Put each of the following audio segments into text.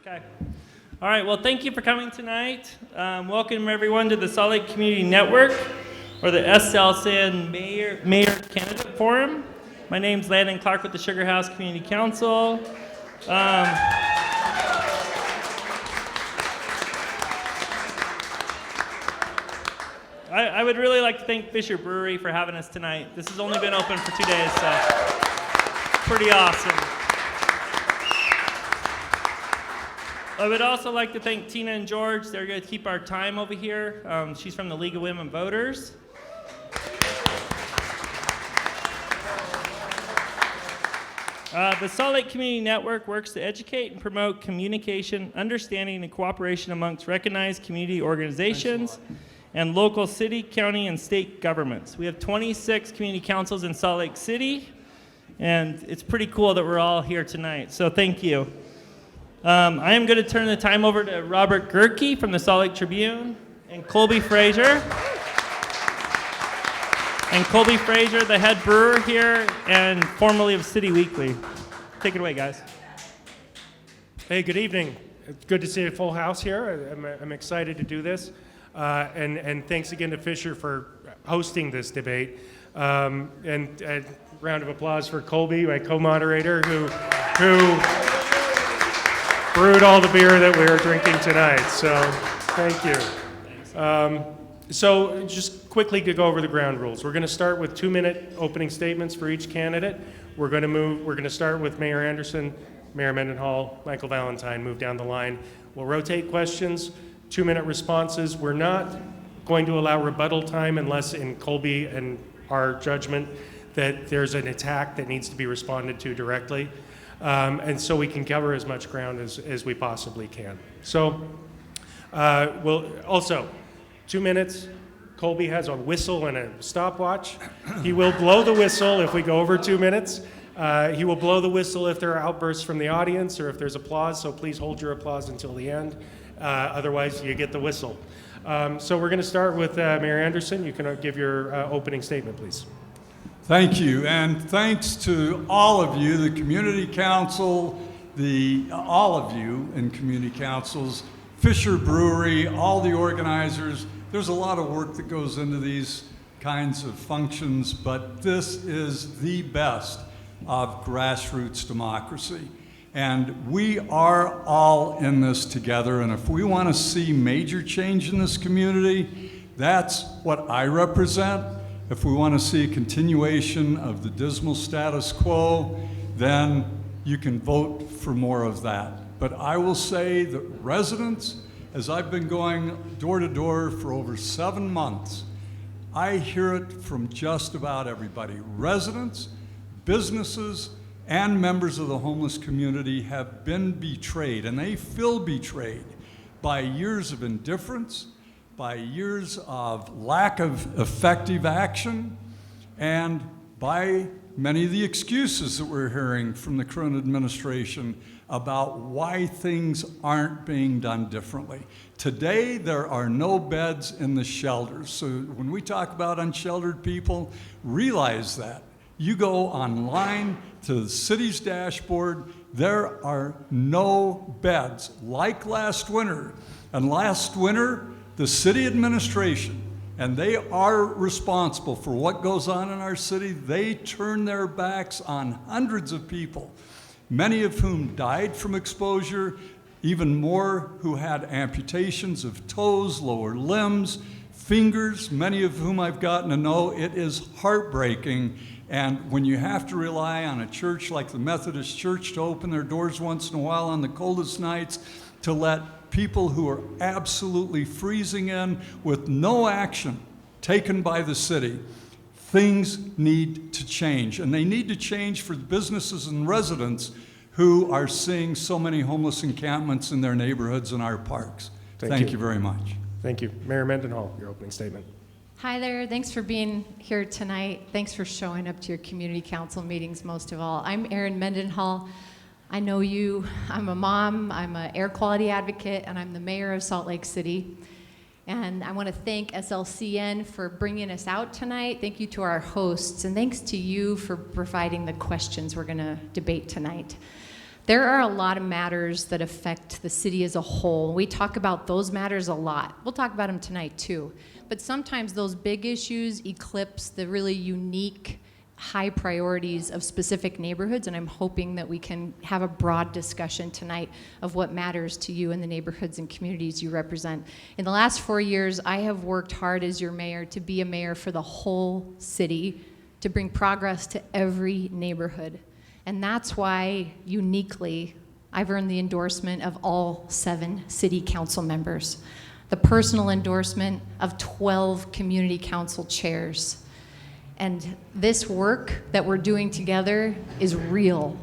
Okay. All right, well, thank you for coming tonight. Welcome, everyone, to the Salt Lake Community Network, or the SLC Mayor Candidate Forum. My name's Landon Clark with the Sugar House Community Council. I would really like to thank Fisher Brewery for having us tonight. This has only been open for 2 days, so pretty awesome. I would also like to thank Tina and George. They're going to keep our time over here. She's from the League of Women Voters. The Salt Lake Community Network works to educate and promote communication, understanding, and cooperation amongst recognized community organizations and local city, county, and state governments. We have 26 community councils in Salt Lake City, and it's pretty cool that we're all here tonight, so thank you. I am going to turn the time over to Robert Gerke from the Salt Lake Tribune and Colby Frazier. The head brewer here and formerly of City Weekly. Take it away, guys. Hey, good evening. It's good to see a full house here. I'm excited to do this. And thanks again to Fisher for hosting this debate. And a round of applause for Colby, my co-moderator, who brewed all the beer that we are drinking tonight. So thank you. So just quickly to go over the ground rules. We're going to start with 2-minute opening statements for each candidate. We're going to start with Mayor Anderson, Mayor Mendenhall, Michael Valentine, move down the line. We'll rotate questions, 2-minute responses. We're not going to allow rebuttal time unless in Colby and our judgment that there's an attack that needs to be responded to directly. And so we can cover as much ground as we possibly can. So we'll also, 2 minutes. Colby has a whistle and a stopwatch. He will blow the whistle if we go over 2 minutes. He will blow the whistle if there are outbursts from the audience or if there's applause, so please hold your applause until the end. Otherwise, you get the whistle. So we're going to start with Mayor Anderson. You can give your opening statement, please. Thank you, and thanks to all of you, the community council, all of you in community councils, Fisher Brewery, all the organizers. There's a lot of work that goes into these kinds of functions, but this is the best of grassroots democracy. And we are all in this together, and if we want to see major change in this community, that's what I represent. If we want to see a continuation of the dismal status quo, then you can vote for more of that. But I will say that residents, as I've been going door to door for over 7 months, I hear it from just about everybody. Residents, businesses, and members of the homeless community have been betrayed, and they feel betrayed by years of indifference, by years of lack of effective action, and by many of the excuses that we're hearing from the current administration about why things aren't being done differently. Today, there are no beds in the shelters. So when we talk about unsheltered people, realize that. You go online to the city's dashboard, there are no beds, like last winter. And last winter, the city administration, and they are responsible for what goes on in our city, they turned their backs on hundreds of people, many of whom died from exposure, even more who had amputations of toes, lower limbs, fingers, many of whom I've gotten to know. It is heartbreaking. And when you have to rely on a church like the Methodist Church to open their doors once in a while on the coldest nights to let people who are absolutely freezing in with no action taken by the city, things need to change. And they need to change for businesses and residents who are seeing so many homeless encampments in their neighborhoods and our parks. Thank you very much. Thank you. Mayor Mendenhall, your opening statement. Hi there. Thanks for being here tonight. Thanks for showing up to your community council meetings, most of all. I'm Erin Mendenhall. I know you. I'm a mom, I'm an air quality advocate, and I'm the mayor of Salt Lake City. And I want to thank SLCN for bringing us out tonight. Thank you to our hosts, and thanks to you for providing the questions we're going to debate tonight. There are a lot of matters that affect the city as a whole. We talk about those matters a lot. We'll talk about them tonight too. But sometimes those big issues eclipse the really unique, high priorities of specific neighborhoods, and I'm hoping that we can have a broad discussion tonight of what matters to you in the neighborhoods and communities you represent. In the last 4 years, I have worked hard as your mayor to be a mayor for the whole city, to bring progress to every neighborhood. And that's why, uniquely, I've earned the endorsement of all 7 city council members, the personal endorsement of 12 community council chairs. And this work that we're doing together is real.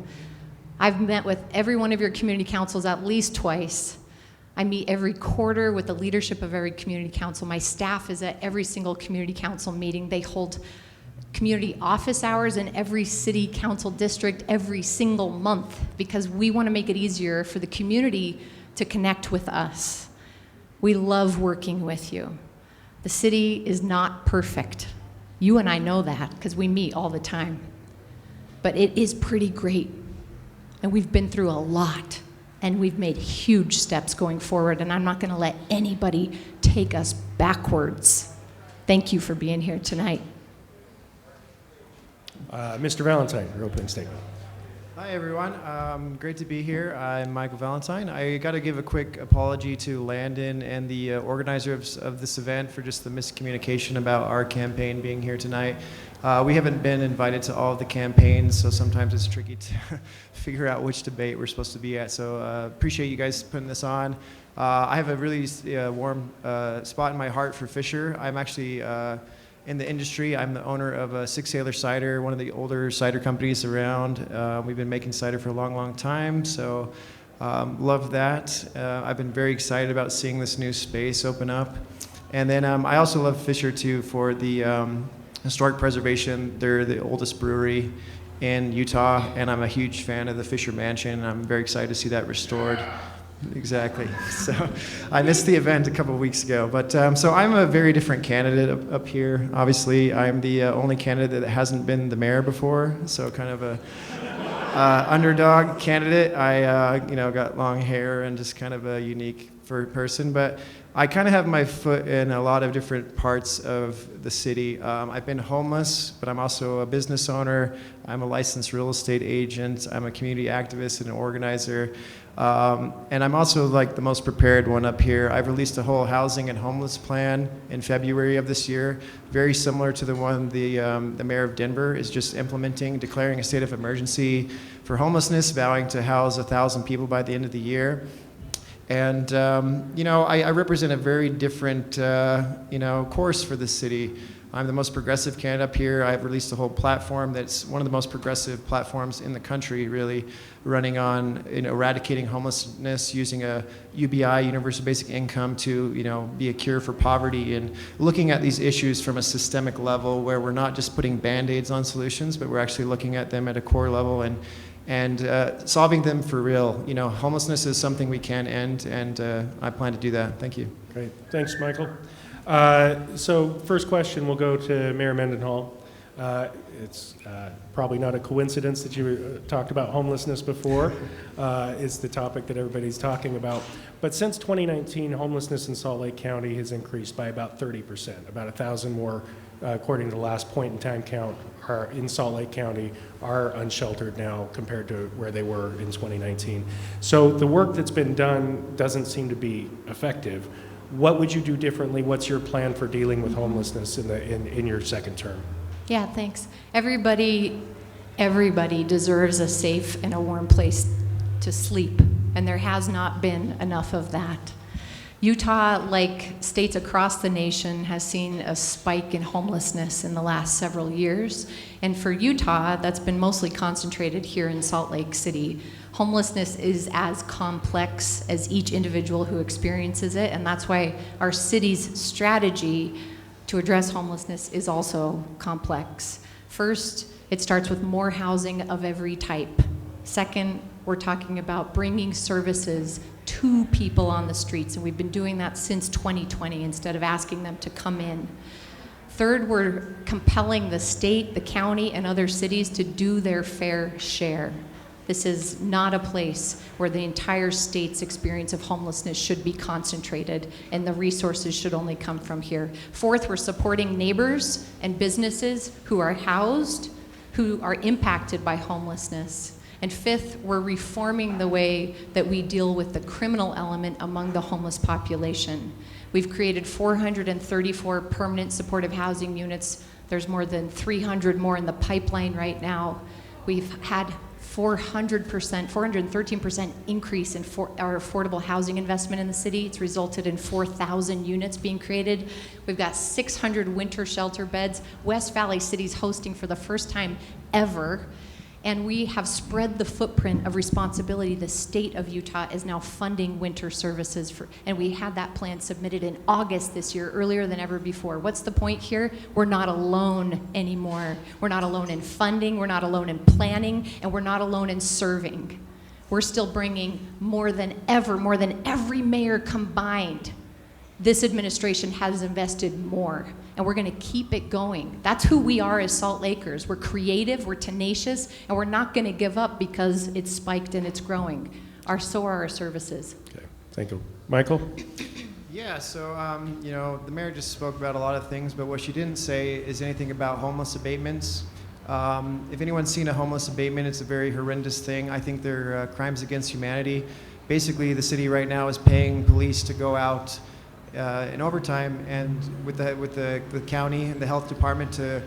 I've met with every one of your community councils at least twice. I meet every quarter with the leadership of every community council. My staff is at every single community council meeting. They hold community office hours in every city council district every single month because we want to make it easier for the community to connect with us. We love working with you. The city is not perfect. You and I know that because we meet all the time. But it is pretty great. And we've been through a lot. And we've made huge steps going forward. And I'm not going to let anybody take us backwards. Thank you for being here tonight. Mr. Valentine, your opening statement. Hi, everyone. Great to be here. I'm Michael Valentine. I got to give a quick apology to Landon and the organizer of this event for just the miscommunication about our campaign being here tonight. We haven't been invited to all of the campaigns, so sometimes it's tricky to figure out which debate we're supposed to be at. So appreciate you guys putting this on. I have a really warm spot in my heart for Fisher. I'm actually in the industry. I'm the owner of a Six Sailor Cider, one of the older cider companies around. We've been making cider for a long, long time, so love that. I've been very excited about seeing this new space open up. And then I also love Fisher too for the historic preservation. They're the oldest brewery in Utah, and I'm a huge fan of the Fisher Mansion. I'm very excited to see that restored. Exactly. So I missed the event a couple of weeks ago. But so I'm a very different candidate up here. Obviously, I'm the only candidate that hasn't been the mayor before, so kind of a underdog candidate. I got long hair and just kind of a unique person. But I kind of have my foot in a lot of different parts of the city. I've been homeless, but I'm also a business owner. I'm a licensed real estate agent. I'm a community activist and an organizer. And I'm also like the most prepared one up here. I've released a whole housing and homeless plan in February of this year, very similar to the one the mayor of Denver is just implementing, declaring a state of emergency for homelessness, vowing to house 1,000 people by the end of the year. And I represent a very different course for the city. I'm the most progressive candidate up here. I've released a whole platform that's one of the most progressive platforms in the country, really, running on eradicating homelessness, using a UBI, universal basic income, to be a cure for poverty, and looking at these issues from a systemic level where we're not just putting Band-Aids on solutions, but we're actually looking at them at a core level and solving them for real. Homelessness is something we can end, and I plan to do that. Thank you. Great. Thanks, Michael. So first question will go to Mayor Mendenhall. It's probably not a coincidence that you talked about homelessness before. It's the topic that everybody's talking about. But since 2019, homelessness in Salt Lake County has increased by about 30%. About 1,000 more, according to the last point in time count, are in Salt Lake County are unsheltered now compared to where they were in 2019. So the work that's been done doesn't seem to be effective. What would you do differently? What's your plan for dealing with homelessness in your second term? Yeah, thanks. Everybody deserves a safe and a warm place to sleep, and there has not been enough of that. Utah, like states across the nation, has seen a spike in homelessness in the last several years. And for Utah, that's been mostly concentrated here in Salt Lake City. Homelessness is as complex as each individual who experiences it, and that's why our city's strategy to address homelessness is also complex. First, it starts with more housing of every type. Second, we're talking about bringing services to people on the streets, and we've been doing that since 2020 instead of asking them to come in. Third, we're compelling the state, the county, and other cities to do their fair share. This is not a place where the entire state's experience of homelessness should be concentrated, and the resources should only come from here. Fourth, we're supporting neighbors and businesses who are housed, who are impacted by homelessness. And fifth, we're reforming the way that we deal with the criminal element among the homeless population. We've created 434 permanent supportive housing units. There's more than 300 more in the pipeline right now. We've had 413% increase in our affordable housing investment in the city. It's resulted in 4,000 units being created. We've got 600 winter shelter beds. West Valley City's hosting for the first time ever. And we have spread the footprint of responsibility. The state of Utah is now funding winter services, and we had that plan submitted in August this year, earlier than ever before. What's the point here? We're not alone anymore. We're not alone in funding, we're not alone in planning, and we're not alone in serving. We're still bringing more than ever, more than every mayor combined. This administration has invested more, and we're going to keep it going. That's who we are as Salt Lakers. We're creative, we're tenacious, and we're not going to give up because it's spiked and it's growing. So are our services. Okay, thank you. Michael? Yeah, so, the mayor just spoke about a lot of things, but what she didn't say is anything about homeless abatements. If anyone's seen a homeless abatement, it's a very horrendous thing. I think they're crimes against humanity. Basically, the city right now is paying police to go out in overtime and with the county and the health department to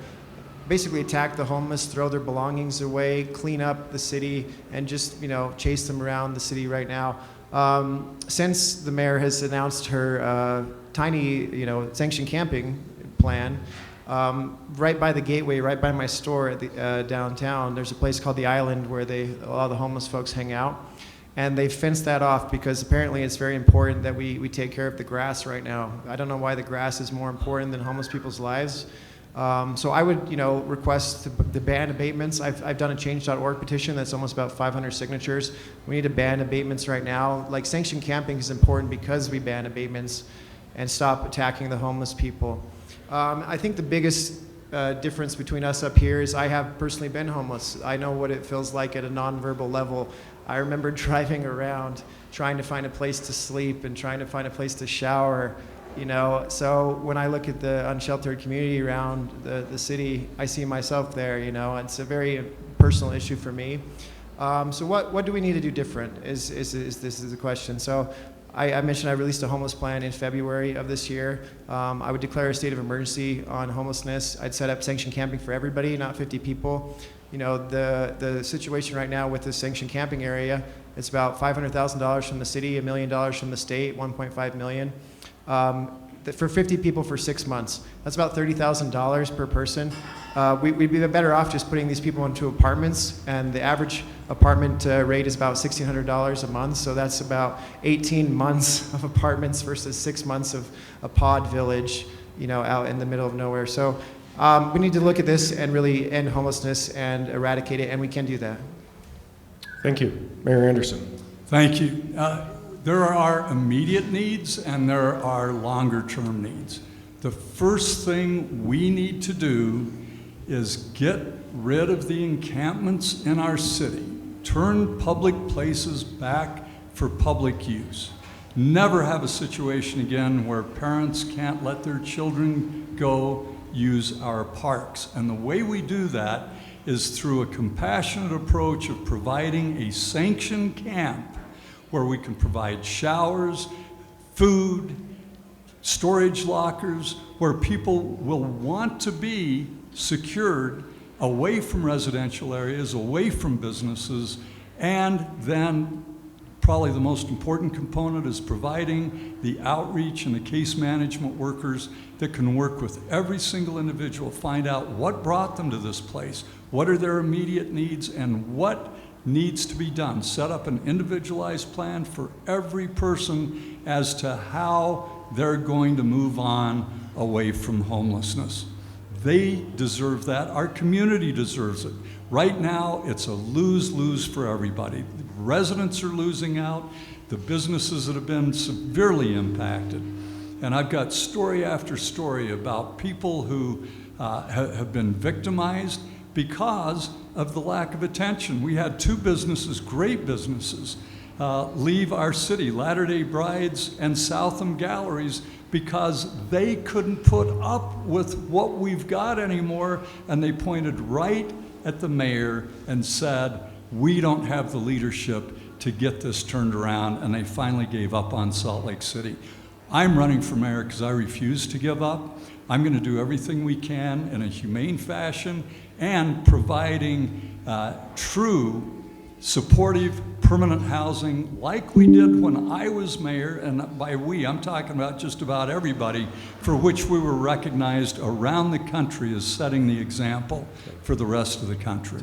basically attack the homeless, throw their belongings away, clean up the city, and just chase them around the city right now. Since the mayor has announced her tiny sanctioned camping plan, right by the gateway, right by my store at the downtown, there's a place called the Island where a lot of the homeless folks hang out. And they fenced that off because apparently it's very important that we take care of the grass right now. I don't know why the grass is more important than homeless people's lives. So I would, request the ban abatements. I've done a change.org petition that's almost about 500 signatures. We need to ban abatements right now. Like sanctioned camping is important because we ban abatements and stop attacking the homeless people. I think the biggest difference between us up here is I have personally been homeless. I know what it feels like at a nonverbal level. I remember driving around trying to find a place to sleep and trying to find a place to shower, So when I look at the unsheltered community around the city, I see myself there, It's a very personal issue for me. So what do we need to do different is the question. So I mentioned I released a homeless plan in February of this year. I would declare a state of emergency on homelessness. I'd set up sanctioned camping for everybody, not 50 people. The situation right now with the sanctioned camping area, it's about $500,000 from the city, $1 million from the state, $1.5 million. For 50 people for 6 months. That's about $30,000 per person. We'd be better off just putting these people into apartments, and the average apartment rate is about $1,600 a month, so that's about 18 months of apartments versus 6 months of a pod village, out in the middle of nowhere. So we need to look at this and really end homelessness and eradicate it, and we can do that. Thank you. Mayor Anderson. Thank you. There are immediate needs and there are longer-term needs. The first thing we need to do is get rid of the encampments in our city. Turn public places back for public use. Never have a situation again where parents can't let their children go use our parks. And the way we do that is through a compassionate approach of providing a sanctioned camp where we can provide showers, food, storage lockers, where people will want to be secured away from residential areas, away from businesses, and then probably the most important component is providing the outreach and the case management workers that can work with every single individual, find out what brought them to this place, what are their immediate needs, and what needs to be done. Set up an individualized plan for every person as to how they're going to move on away from homelessness. They deserve that. Our community deserves it. Right now, it's a lose-lose for everybody. The residents are losing out, the businesses that have been severely impacted. And I've got story after story about people who have been victimized, because of the lack of attention. We had 2 businesses, great businesses, leave our city, Latter-day Brides and Southam Galleries, because they couldn't put up with what we've got anymore, and they pointed right at the mayor and said, we don't have the leadership to get this turned around, and they finally gave up on Salt Lake City. I'm running for mayor because I refuse to give up. I'm going to do everything we can in a humane fashion and providing true, supportive, permanent housing like we did when I was mayor, and by we, I'm talking about just about everybody, for which we were recognized around the country as setting the example for the rest of the country.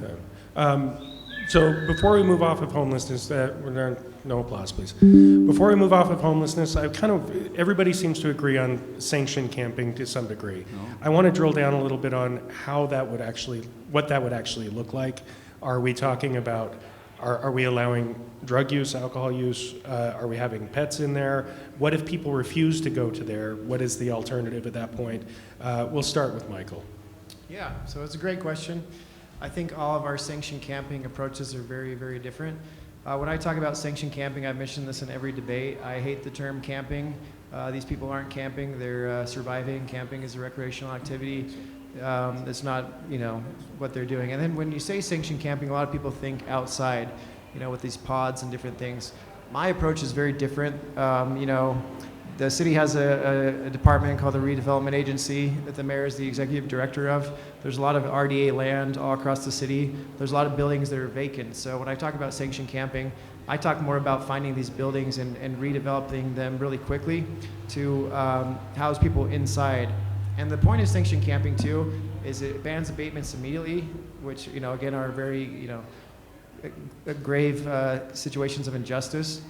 So before we move off of homelessness, no applause, please. Before we move off of homelessness, everybody seems to agree on sanctioned camping to some degree. No. I want to drill down a little bit on what that would actually look like. Are we talking about, are we allowing drug use, alcohol use? Are we having pets in there? What if people refuse to go to there? What is the alternative at that point? We'll start with Michael. Yeah, so it's a great question. I think all of our sanctioned camping approaches are very, very different. When I talk about sanctioned camping, I've mentioned this in every debate. I hate the term camping. These people aren't camping, they're surviving. Camping is a recreational activity. It's not, what they're doing. And then when you say sanctioned camping, a lot of people think outside, with these pods and different things. My approach is very different. The city has a department called the Redevelopment Agency that the mayor is the executive director of. There's a lot of RDA land all across the city. There's a lot of buildings that are vacant. So when I talk about sanctioned camping, I talk more about finding these buildings and redeveloping them really quickly to house people inside. And the point of sanctioned camping too is it bans abatements immediately, which again are very grave situations of injustice.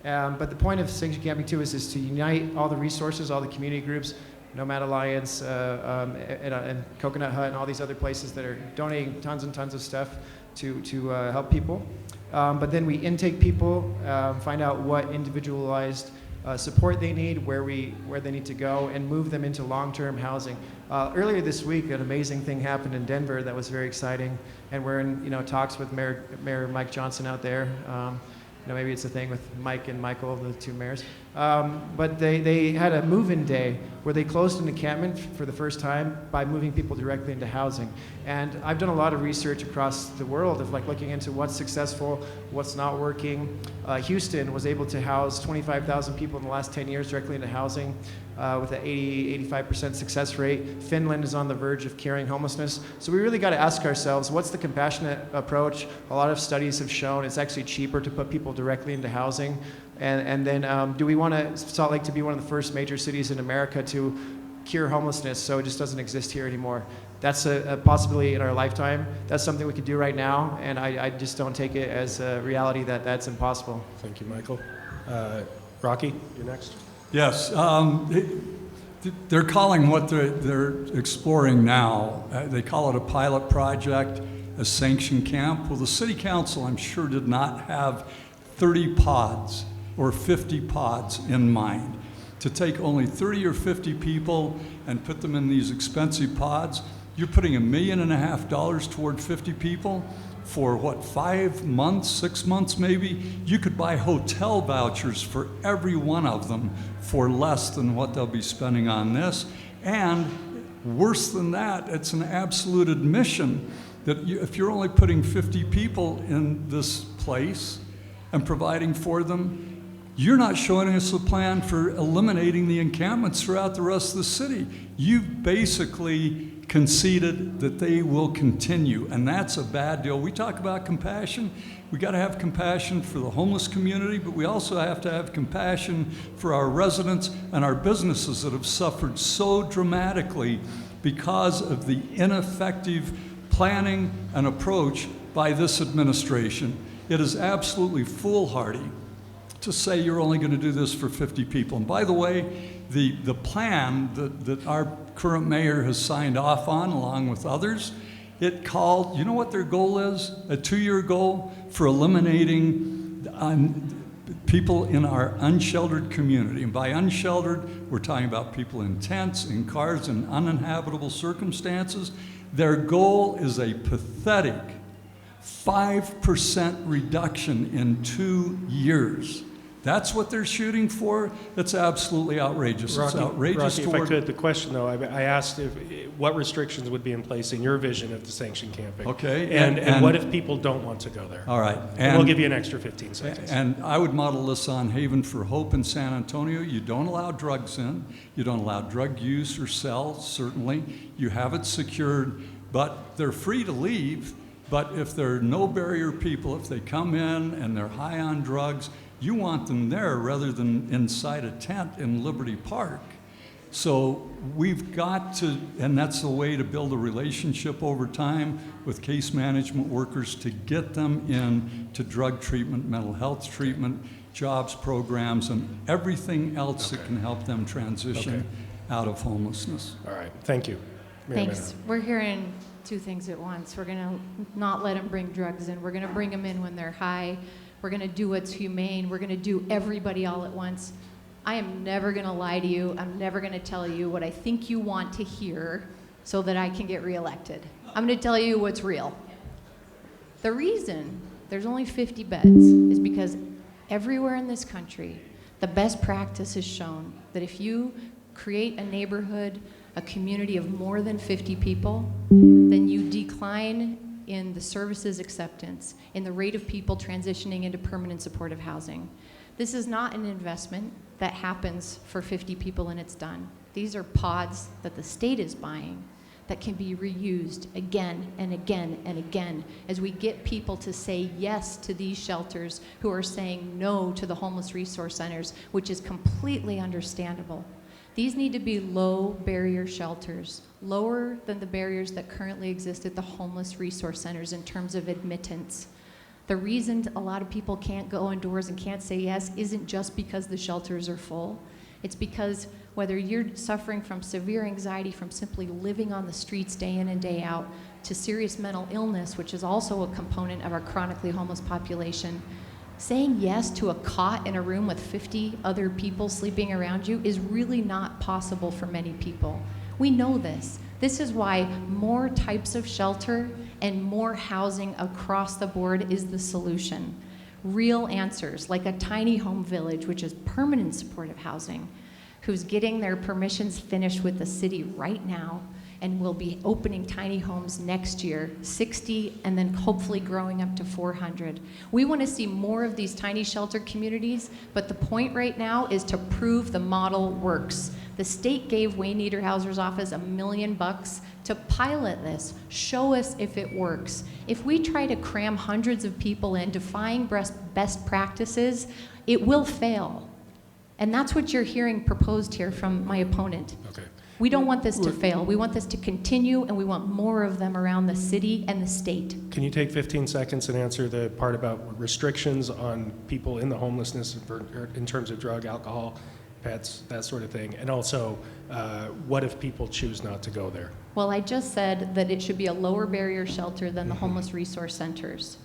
But the point of sanctioned camping too is to unite all the resources, all the community groups, Nomad Alliance, and Coconut Hut, and all these other places that are donating tons and tons of stuff to help people. But then we intake people, find out what individualized support they need, where they need to go, and move them into long-term housing. Earlier this week, an amazing thing happened in Denver that was very exciting, and we're in talks with Mayor Mike Johnson out there. Maybe it's a thing with Mike and Michael, the 2 mayors. But they had a move-in day where they closed an encampment for the first time by moving people directly into housing. And I've done a lot of research across the world of looking into what's successful, what's not working. Houston was able to house 25,000 people in the last 10 years directly into housing with an 85% success rate. Finland is on the verge of curing homelessness. So we really got to ask ourselves, what's the compassionate approach? A lot of studies have shown it's actually cheaper to put people directly into housing. And then do we want Salt Lake to be one of the first major cities in America to cure homelessness so it just doesn't exist here anymore? That's a possibility in our lifetime. That's something we could do right now, and I just don't take it as a reality that that's impossible. Thank you, Michael. Rocky, you're next. Yes, they're calling what they're exploring now, they call it a pilot project, a sanctioned camp. Well, the city council, I'm sure, did not have 30 pods or 50 pods in mind. To take only 30 or 50 people and put them in these expensive pods, you're putting $1.5 million toward 50 people for what, 5 months, 6 months maybe? You could buy hotel vouchers for every one of them for less than what they'll be spending on this. And worse than that, it's an absolute admission that if you're only putting 50 people in this place and providing for them, you're not showing us a plan for eliminating the encampments throughout the rest of the city. You've basically conceded that they will continue, and that's a bad deal. We talk about compassion. We got to have compassion for the homeless community, but we also have to have compassion for our residents and our businesses that have suffered so dramatically because of the ineffective planning and approach by this administration. It is absolutely foolhardy to say you're only going to do this for 50 people. And by the way, the plan that our current mayor has signed off on, along with others, it called, you know what their goal is? A 2-year goal for eliminating people in our unsheltered community. And by unsheltered, we're talking about people in tents, in cars, in uninhabitable circumstances. Their goal is a pathetic 5% reduction in 2 years. That's what they're shooting for. That's absolutely outrageous. It's outrageous. Rocky, if I could, the question though, I asked what restrictions would be in place in your vision of the sanctioned camping. Okay. And what if people don't want to go there? All right. And we'll give you an extra 15 seconds. And I would model this on Haven for Hope in San Antonio. You don't allow drugs in. You don't allow drug use or sell, certainly. You have it secured, but they're free to leave. But if there are no barrier people, if they come in and they're high on drugs, you want them there rather than inside a tent in Liberty Park. So we've got to, and that's the way to build a relationship over time with case management workers to get them in to drug treatment, mental health treatment, jobs programs, and everything else that can help them transition out of homelessness. All right, thank you. Thanks. We're hearing two things at once. We're going to not let them bring drugs in. We're going to bring them in when they're high. We're going to do what's humane. We're going to do everybody all at once. I am never going to lie to you. I'm never going to tell you what I think you want to hear so that I can get reelected. I'm going to tell you what's real. The reason there's only 50 beds is because everywhere in this country, the best practice has shown that if you create a neighborhood, a community of more than 50 people, then you decline in the services acceptance, in the rate of people transitioning into permanent supportive housing. This is not an investment that happens for 50 people and it's done. These are pods that the state is buying that can be reused again and again and again as we get people to say yes to these shelters who are saying no to the homeless resource centers, which is completely understandable. These need to be low barrier shelters, lower than the barriers that currently exist at the homeless resource centers in terms of admittance. The reason a lot of people can't go indoors and can't say yes isn't just because the shelters are full. It's because whether you're suffering from severe anxiety from simply living on the streets day in and day out, to serious mental illness, which is also a component of our chronically homeless population, saying yes to a cot in a room with 50 other people sleeping around you is really not possible for many people. We know this. This is why more types of shelter and more housing across the board is the solution. Real answers, like a tiny home village, which is permanent supportive housing, who's getting their permissions finished with the city right now, and will be opening tiny homes next year, 60, and then hopefully growing up to 400. We want to see more of these tiny shelter communities, but the point right now is to prove the model works. The state gave Wayne Niederhauser's office $1 million to pilot this, show us if it works. If we try to cram hundreds of people in defying best practices, it will fail. And that's what you're hearing proposed here from my opponent. Okay. We don't want this to fail. We want this to continue, and we want more of them around the city and the state. Can you take 15 seconds and answer the part about restrictions on people in the homelessness in terms of drug, alcohol, pets, that sort of thing? And also, what if people choose not to go there? Well, I just said that it should be a lower barrier shelter than the homeless resource centers.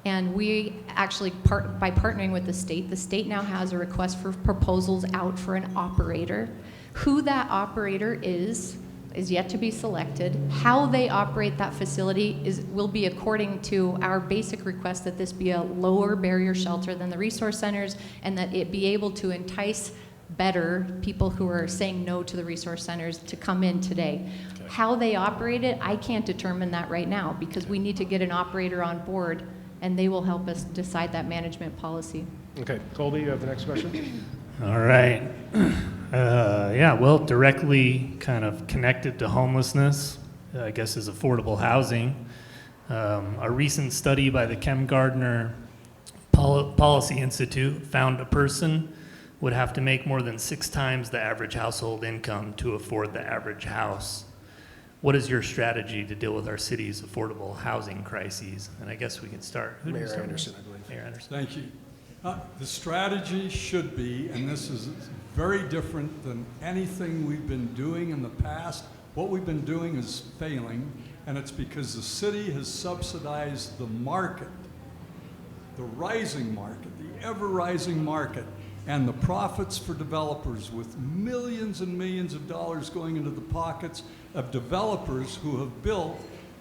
And we actually, by partnering with the state now has a request for proposals out for an operator. Who that operator is yet to be selected. How they operate that facility will be according to our basic request that this be a lower barrier shelter than the resource centers, and that it be able to entice better people who are saying no to the resource centers to come in today. Okay. How they operate it, I can't determine that right now because we need to get an operator on board, and they will help us decide that management policy. Okay, Colby, you have the next question? All right. Well, directly kind of connected to homelessness, I guess, is affordable housing. A recent study by the Kem Gardner Policy Institute found a person would have to make more than 6 times the average household income to afford the average house. What is your strategy to deal with our city's affordable housing crises? And I guess we can start. Mayor Anderson, I believe. Mayor Anderson. Thank you. The strategy should be, and this is very different than anything we've been doing in the past. What we've been doing is failing, and it's because the city has subsidized the market. the rising market, the ever-rising market, and the profits for developers, with millions and millions of dollars going into the pockets of developers who have built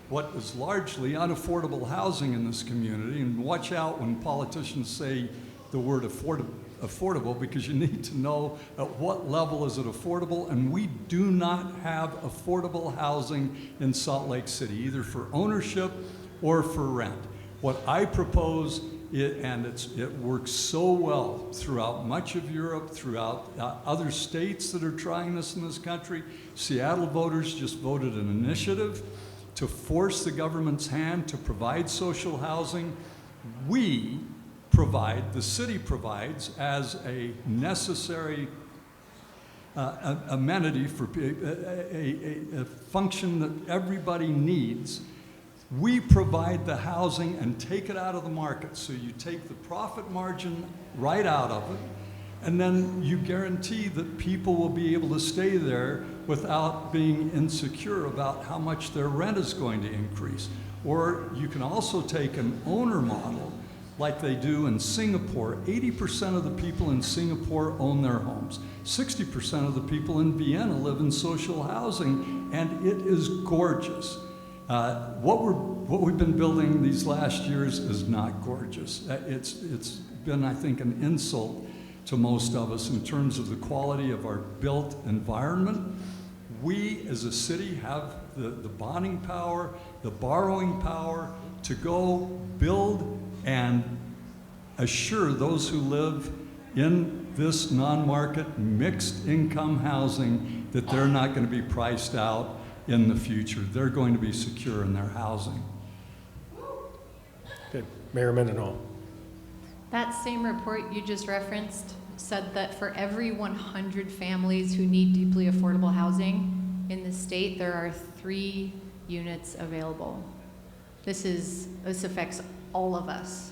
what is largely unaffordable housing in this community. And watch out when politicians say the word affordable, because you need to know at what level is it affordable, and we do not have affordable housing in Salt Lake City, either for ownership or for rent. What I propose, it works so well throughout much of Europe, throughout other states that are trying this in this country. Seattle voters just voted an initiative to force the government's hand to provide social housing. We provide, the city provides, as a necessary amenity for a function that everybody needs. We provide the housing and take it out of the market. So you take the profit margin right out of it, and then you guarantee that people will be able to stay there without being insecure about how much their rent is going to increase. Or you can also take an owner model like they do in Singapore. 80% of the people in Singapore own their homes. 60% of the people in Vienna live in social housing, and it is gorgeous. What we've been building these last years is not gorgeous. It's been, I think, an insult to most of us in terms of the quality of our built environment. We as a city have the bonding power, the borrowing power to go build and assure those who live in this non-market mixed income housing that they're not going to be priced out in the future. They're going to be secure in their housing. Good. Mayor Mendenhall. That same report you just referenced said that for every 100 families who need deeply affordable housing in the state, there are 3 units available. This affects all of us.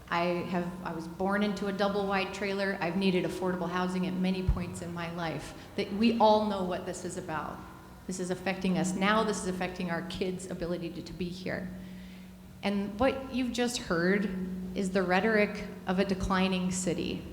I was born into a double wide trailer. I've needed affordable housing at many points in my life. That we all know what this is about. This is affecting us now. This is affecting our kids' ability to be here. And what you've just heard is the rhetoric of a declining city.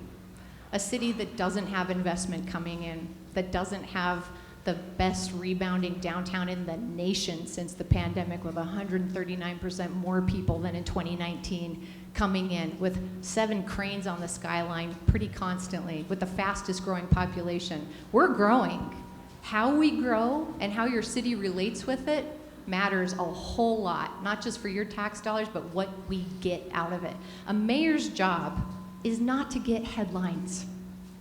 A city that doesn't have investment coming in, that doesn't have the best rebounding downtown in the nation since the pandemic, with 139% more people than in 2019 coming in, with 7 cranes on the skyline pretty constantly, with the fastest growing population. We're growing. How we grow and how your city relates with it matters a whole lot, not just for your tax dollars, but what we get out of it. A mayor's job is not to get headlines.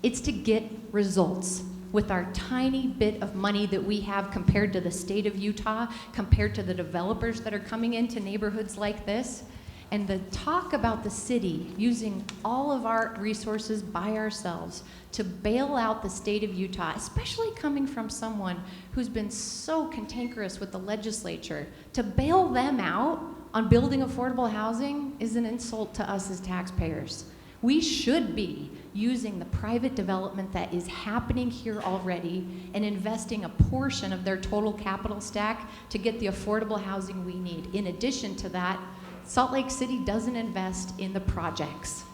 It's to get results. With our tiny bit of money that we have compared to the state of Utah, compared to the developers that are coming into neighborhoods like this, and the talk about the city using all of our resources by ourselves to bail out the state of Utah, especially coming from someone who's been so cantankerous with the legislature, to bail them out on building affordable housing is an insult to us as taxpayers. We should be using the private development that is happening here already and investing a portion of their total capital stack to get the affordable housing we need. In addition to that, Salt Lake City doesn't invest in the projects.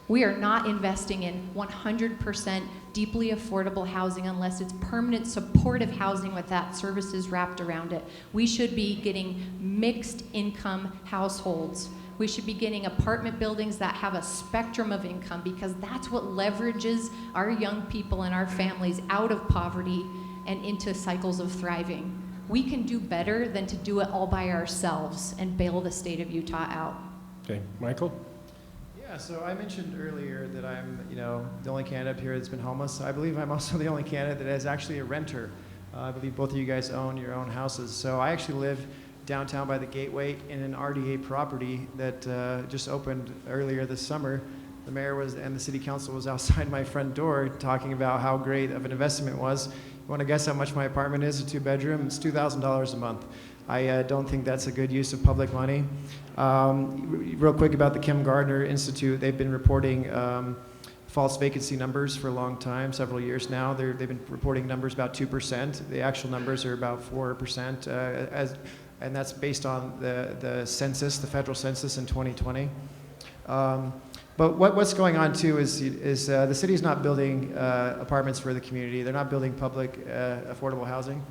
We are not investing in 100% deeply affordable housing unless it's permanent supportive housing with that services wrapped around it. We should be getting mixed income households. We should be getting apartment buildings that have a spectrum of income, because that's what leverages our young people and our families out of poverty and into cycles of thriving. We can do better than to do it all by ourselves and bail the state of Utah out. Okay, Michael? Yeah, so I mentioned earlier that I'm, the only candidate up here that's been homeless. I believe I'm also the only candidate that is actually a renter. I believe both of you guys own your own houses. So I actually live downtown by the Gateway in an RDA property that just opened earlier this summer. The mayor and the city council was outside my front door talking about how great of an investment it was. You want to guess how much my apartment is? A 2-bedroom. It's $2,000 a month. I don't think that's a good use of public money. Real quick about the Kim Gardner Institute, they've been reporting false vacancy numbers for a long time, several years now. They've been reporting numbers about 2%. The actual numbers are about 4%, and that's based on the census, the federal census in 2020. But what's going on too is the city's not building apartments for the community. They're not building public affordable housing.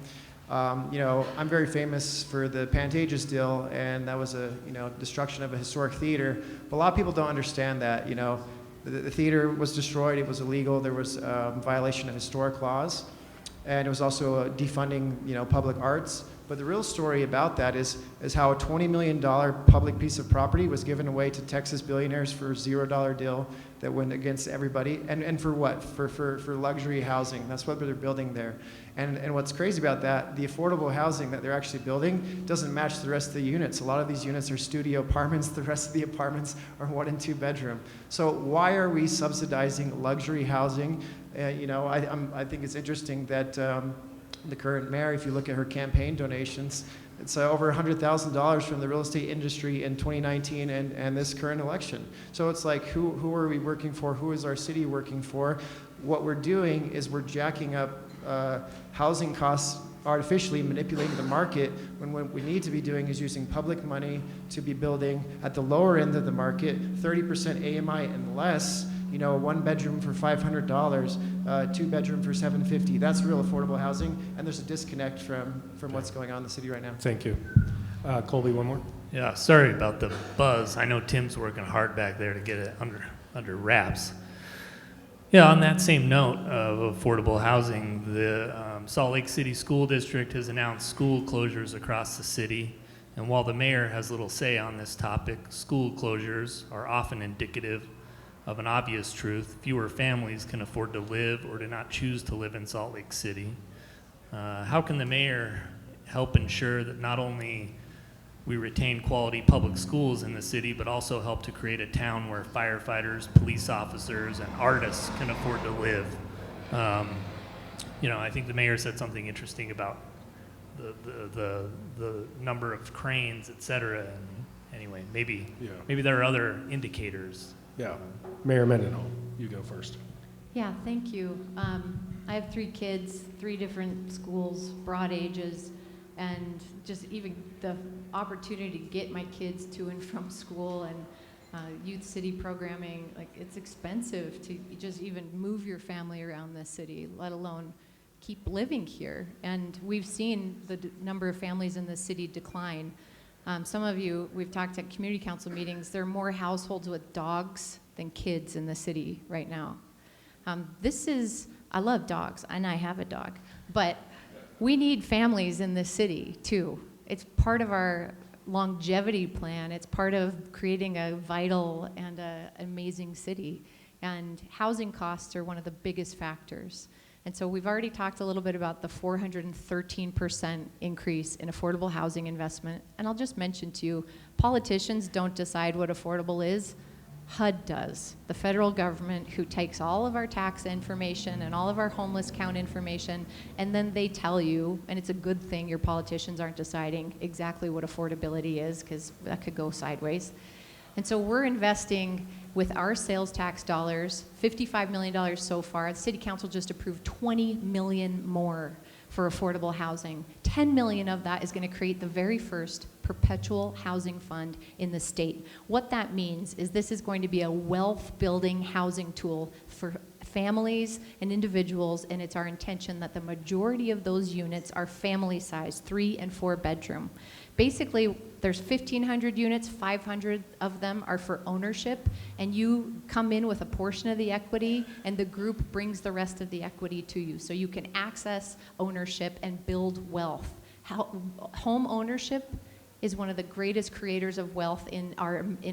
I'm very famous for the Pantages deal, and that was a destruction of a historic theater. But a lot of people don't understand that. The theater was destroyed. It was illegal. There was violation of historic laws, and it was also defunding public arts. But the real story about that is how a $20 million public piece of property was given away to Texas billionaires for a $0 deal that went against everybody. And for what? For luxury housing. That's what they're building there. And what's crazy about that, the affordable housing that they're actually building doesn't match the rest of the units. A lot of these units are studio apartments. The rest of the apartments are 1 and 2 bedroom. So why are we subsidizing luxury housing? I think it's interesting that the current mayor, if you look at her campaign donations, it's over $100,000 from the real estate industry in 2019 and this current election. So it's like, who are we working for? Who is our city working for? What we're doing is we're jacking up housing costs, artificially manipulating the market, when what we need to be doing is using public money to be building at the lower end of the market, 30% AMI and less, 1 bedroom for $500, 2 bedroom for $750. That's real affordable housing, and there's a disconnect from what's going on in the city right now. Thank you. Colby, one more. Yeah, sorry about the buzz. I know Tim's working hard back there to get it under wraps. Yeah, on that same note of affordable housing, the Salt Lake City School District has announced school closures across the city. And while the mayor has little say on this topic, school closures are often indicative of an obvious truth. Fewer families can afford to live or to not choose to live in Salt Lake City. How can the mayor help ensure that not only we retain quality public schools in the city, but also help to create a town where firefighters, police officers, and artists can afford to live? I think the mayor said something interesting about the number of cranes, et cetera. And anyway, maybe there are other indicators. Yeah. Mayor Mendenhall, you go first. Yeah, thank you. I have 3 kids, 3 different schools, broad ages, and just even the opportunity to get my kids to and from school and youth city programming, like it's expensive to just even move your family around this city, let alone keep living here. And we've seen the number of families in the city decline. Some of you, we've talked at community council meetings, there are more households with dogs than kids in the city right now. I love dogs, and I have a dog, but we need families in this city too. It's part of our longevity plan. It's part of creating a vital and amazing city. And housing costs are one of the biggest factors. And so we've already talked a little bit about the 413% increase in affordable housing investment. And I'll just mention to you, politicians don't decide what affordable is. HUD does, the federal government, who takes all of our tax information and all of our homeless count information, and then they tell you, and it's a good thing your politicians aren't deciding exactly what affordability is, because that could go sideways. And so we're investing with our sales tax dollars, $55 million so far. The city council just approved $20 million more for affordable housing. $10 million of that is going to create the very first perpetual housing fund in the state. What that means is this is going to be a wealth building housing tool for families and individuals, and it's our intention that the majority of those units are family size, 3 and 4 bedroom. Basically, there's 1,500 units, 500 of them are for ownership, and you come in with a portion of the equity, and the group brings the rest of the equity to you. So you can access ownership and build wealth. Home ownership is one of the greatest creators of wealth in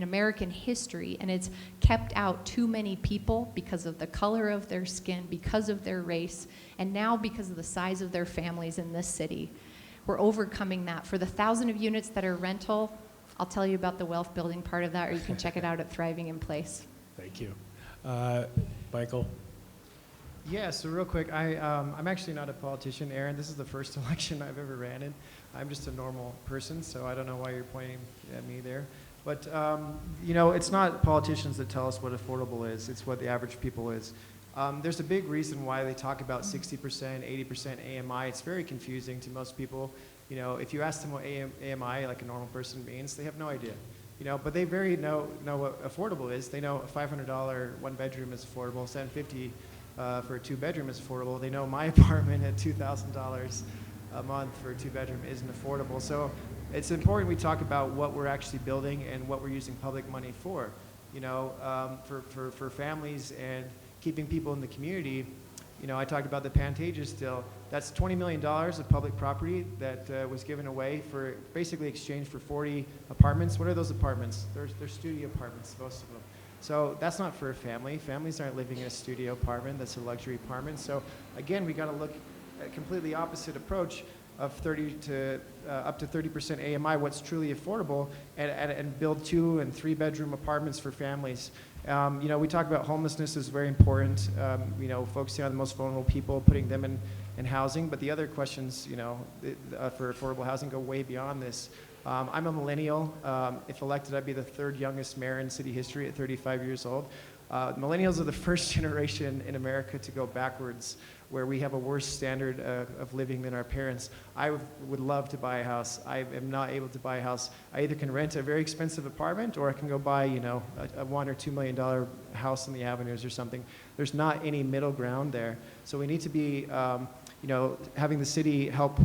American history, and it's kept out too many people because of the color of their skin, because of their race, and now because of the size of their families in this city. We're overcoming that. For the 1,000 of units that are rental, I'll tell you about the wealth building part of that, or you can check it out at Thriving in Place. Thank you. Michael? Yeah, so real quick, I'm actually not a politician, Aaron. This is the first election I've ever ran in. I'm just a normal person, so I don't know why you're pointing at me there. But, it's not politicians that tell us what affordable is. It's what the average people is. There's a big reason why they talk about 60%, 80% AMI. It's very confusing to most people. If you ask them what AMI, like a normal person, means, they have no idea. but they very know what affordable is. They know a $500 one bedroom is affordable, $750 for a two bedroom is affordable. They know my apartment at $2,000 a month for a two bedroom isn't affordable. So it's important we talk about what we're actually building and what we're using public money for. For families and keeping people in the community. I talked about the Pantages still. That's $20 million of public property that was given away for basically exchange for 40 apartments. What are those apartments? They're studio apartments, most of them. So that's not for a family. Families aren't living in a studio apartment. That's a luxury apartment. So again, we got to look at a completely opposite approach of 30 to up to 30% AMI, what's truly affordable, and build 2 and 3 bedroom apartments for families. We talk about homelessness is very important, focusing on the most vulnerable people, putting them in housing, but the other questions, for affordable housing go way beyond this. I'm a millennial. If elected, I'd be the 3rd youngest mayor in city history at 35 years old. Millennials are the first generation in America to go backwards, where we have a worse standard of living than our parents. I would love to buy a house. I am not able to buy a house. I either can rent a very expensive apartment, or I can go buy, a $1 or $2 million house in the Avenues or something. There's not any middle ground there. So we need to be, having the city help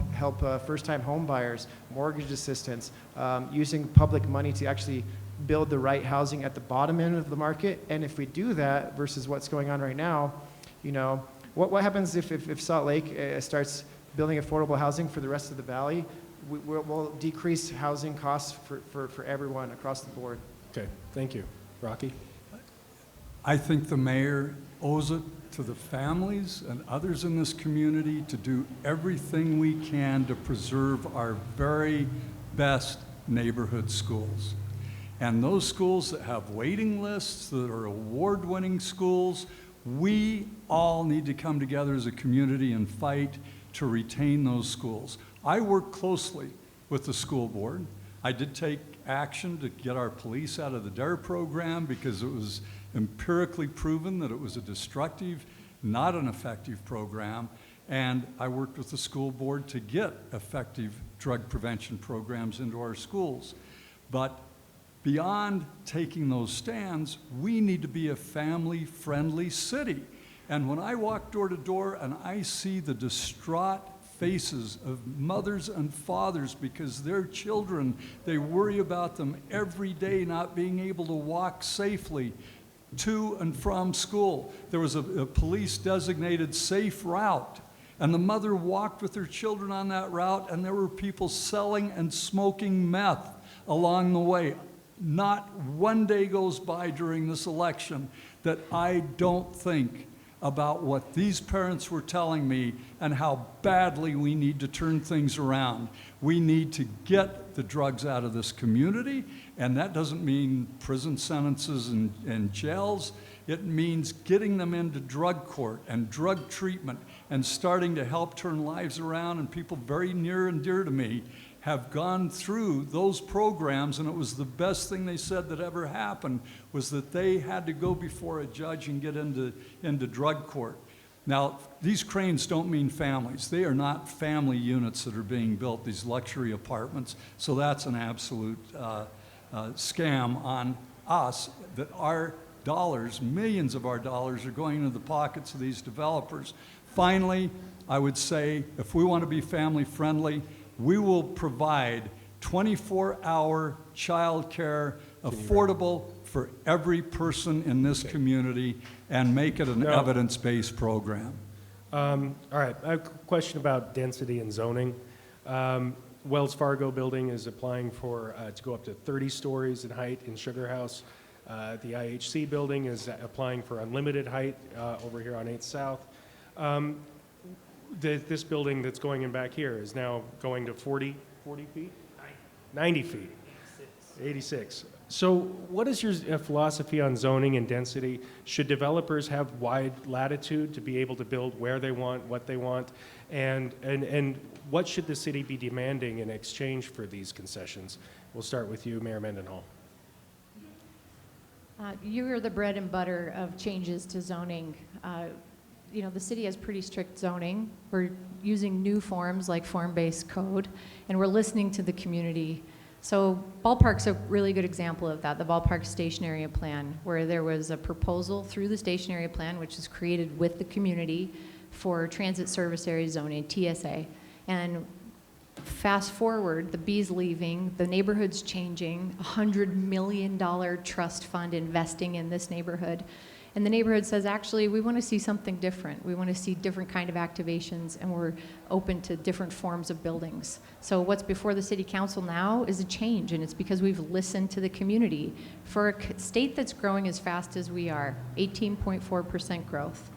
first-time home buyers, mortgage assistance, using public money to actually build the right housing at the bottom end of the market. And if we do that versus what's going on right now, what happens if Salt Lake starts building affordable housing for the rest of the valley? We'll decrease housing costs for everyone across the board. Okay, thank you. Rocky? I think the mayor owes it to the families and others in this community to do everything we can to preserve our very best neighborhood schools. And those schools that have waiting lists, that are award-winning schools, we all need to come together as a community and fight to retain those schools. I work closely with the school board. I did take action to get our police out of the DARE program because it was empirically proven that it was a destructive, not an effective program. And I worked with the school board to get effective drug prevention programs into our schools. But beyond taking those stands, we need to be a family-friendly city. And when I walk door to door and I see the distraught faces of mothers and fathers because their children, they worry about them every day not being able to walk safely to and from school. There was a police-designated safe route, and the mother walked with her children on that route, and there were people selling and smoking meth along the way. Not one day goes by during this election that I don't think about what these parents were telling me and how badly we need to turn things around. We need to get the drugs out of this community, and that doesn't mean prison sentences and jails. It means getting them into drug court and drug treatment and starting to help turn lives around. And people very near and dear to me have gone through those programs, and it was the best thing they said that ever happened was that they had to go before a judge and get into drug court. Now, these cranes don't mean families. They are not family units that are being built, these luxury apartments. So that's an absolute scam on us, that our dollars, millions of our dollars, are going into the pockets of these developers. Finally, I would say if we want to be family friendly, we will provide 24-hour child care, affordable for every person in this community, and make it an evidence-based program. All right, I have a question about density and zoning. Wells Fargo building is applying for to go up to 30 stories in height in Sugar House. The IHC building is applying for unlimited height over here on 8th South. This building that's going in back here is now going to 40 feet? 90 feet. 86. So what is your philosophy on zoning and density? Should developers have wide latitude to be able to build where they want, what they want? And what should the city be demanding in exchange for these concessions? We'll start with you, Mayor Mendenhall. You are the bread and butter of changes to zoning. The city has pretty strict zoning. We're using new forms like form-based code, and we're listening to the community. So Ballpark's a really good example of that, the Ballpark Station Area Plan, where there was a proposal through the Station Area Plan, which was created with the community for transit service area zoning, TSA. And fast forward, the B's leaving, the neighborhood's changing, $100 million trust fund investing in this neighborhood. And the neighborhood says, actually, we want to see something different. We want to see different kind of activations, and we're open to different forms of buildings. So what's before the city council now is a change, and it's because we've listened to the community. For a state that's growing as fast as we are, 18.4% growth,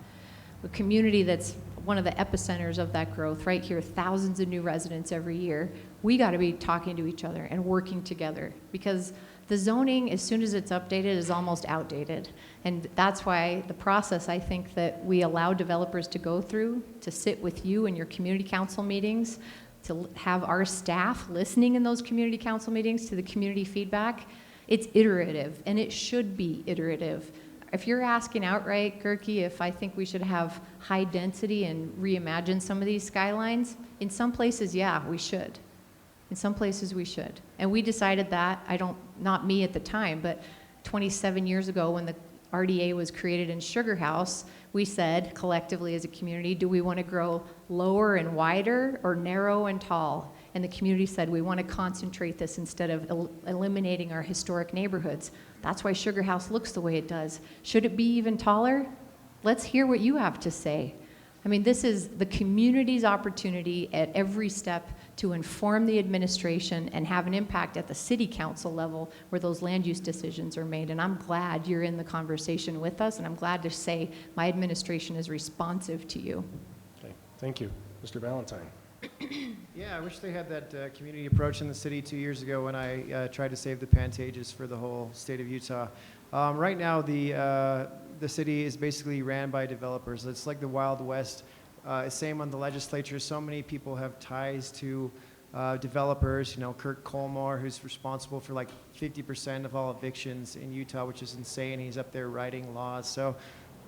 a community that's one of the epicenters of that growth, right here, thousands of new residents every year, we got to be talking to each other and working together, because the zoning, as soon as it's updated, is almost outdated. And that's why the process, I think, that we allow developers to go through, to sit with you in your community council meetings, to have our staff listening in those community council meetings to the community feedback, it's iterative, and it should be iterative. If you're asking outright, Gerke, if I think we should have high density and reimagine some of these skylines, in some places, yeah, we should. In some places we should. And we decided that, not me at the time, but 27 years ago when the RDA was created in Sugar House, we said collectively as a community, do we want to grow lower and wider or narrow and tall? And the community said, we want to concentrate this instead of eliminating our historic neighborhoods. That's why Sugar House looks the way it does. Should it be even taller? Let's hear what you have to say. I mean, this is the community's opportunity at every step to inform the administration and have an impact at the city council level where those land use decisions are made. And I'm glad you're in the conversation with us, and I'm glad to say my administration is responsive to you. Okay, thank you. Mr. Valentine. Yeah, I wish they had that community approach in the city 2 years ago when I tried to save the Pantages for the whole state of Utah. Right now, the city is basically ran by developers. It's like the Wild West. Same on the legislature. So many people have ties to developers. You know, Kirk Colmore, who's responsible for like 50% of all evictions in Utah, which is insane. He's up there writing laws. So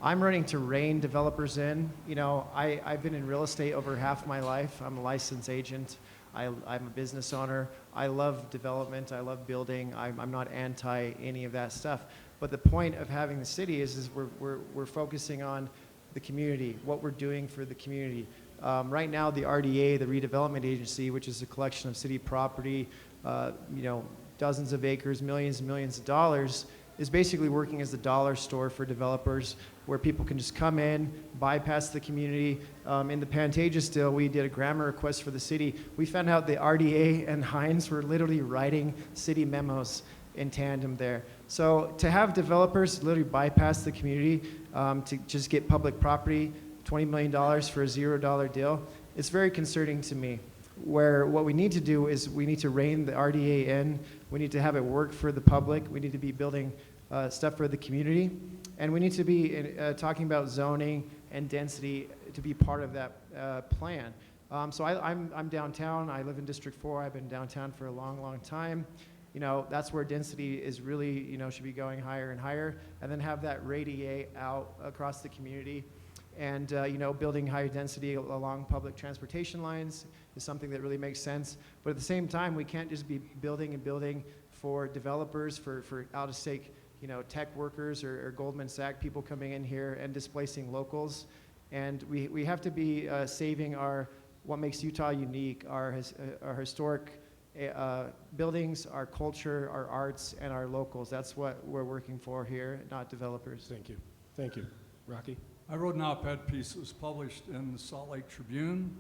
I'm running to rein developers in. You know, I've been in real estate over half my life. I'm a licensed agent. I'm a business owner. I love development. I love building. I'm not anti any of that stuff. But the point of having the city is we're focusing on the community, what we're doing for the community. Right now, the RDA, the Redevelopment Agency, which is a collection of city property, you know, dozens of acres, millions and millions of dollars, is basically working as the dollar store for developers where people can just come in, bypass the community. In the Pantages deal, we did a grammar request for the city. We found out the RDA and Hines were literally writing city memos in tandem there. So to have developers literally bypass the community to just get public property, $20 million for a $0 deal, it's very concerning to me. Where what we need to do is we need to rein the RDA in. We need to have it work for the public. We need to be building stuff for the community. And we need to be talking about zoning and density to be part of that plan. So I'm downtown. I live in District 4. I've been downtown for a long, long time. You know, that's where density is really, you know, should be going higher and higher, and then have that radiate out across the community. And, you know, building higher density along public transportation lines is something that really makes sense. But at the same time, we can't just be building and building for developers, for out-of-state, you know, tech workers or Goldman Sachs people coming in here and displacing locals. And we have to be saving what makes Utah unique, our historic buildings, our culture, our arts, and our locals. That's what we're working for here, not developers. Thank you. Thank you. Rocky? I wrote an op-ed piece that was published in the Salt Lake Tribune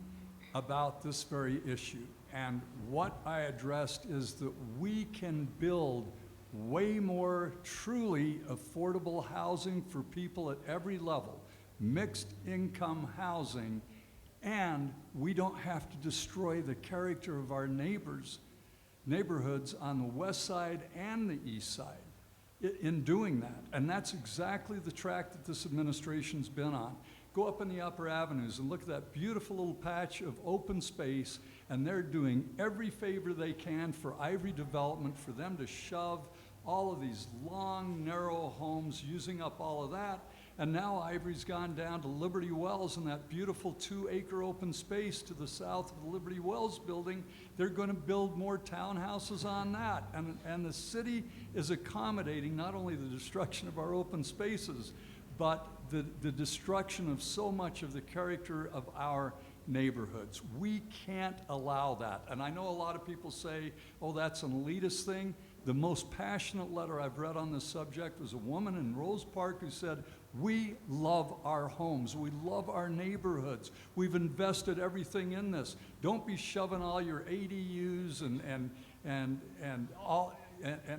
about this very issue. And what I addressed is that we can build way more truly affordable housing for people at every level, mixed income housing, and we don't have to destroy the character of our neighborhoods on the west side and the east side in doing that. And that's exactly the track that this administration's been on. Go up in the upper avenues and look at that beautiful little patch of open space, and they're doing every favor they can for Ivory Development for them to shove all of these long, narrow homes, using up all of that. And now Ivory's gone down to Liberty Wells and that beautiful 2-acre open space to the south of the Liberty Wells building. They're going to build more townhouses on that. And the city is accommodating not only the destruction of our open spaces, but the destruction of so much of the character of our neighborhoods. We can't allow that. And I know a lot of people say, oh, that's an elitist thing. The most passionate letter I've read on this subject was a woman in Rose Park who said, we love our homes. We love our neighborhoods. We've invested everything in this. Don't be shoving all your ADUs and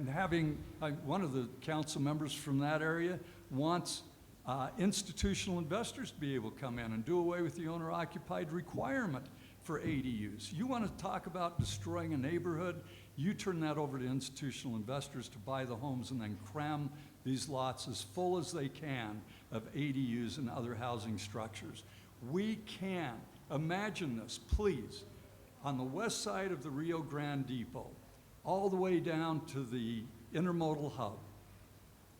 having, one of the council members from that area wants institutional investors to be able to come in and do away with the owner-occupied requirement for ADUs. You want to talk about destroying a neighborhood, you turn that over to institutional investors to buy the homes and then cram these lots as full as they can of ADUs and other housing structures. We can, imagine this, please, on the west side of the Rio Grande Depot, all the way down to the intermodal hub,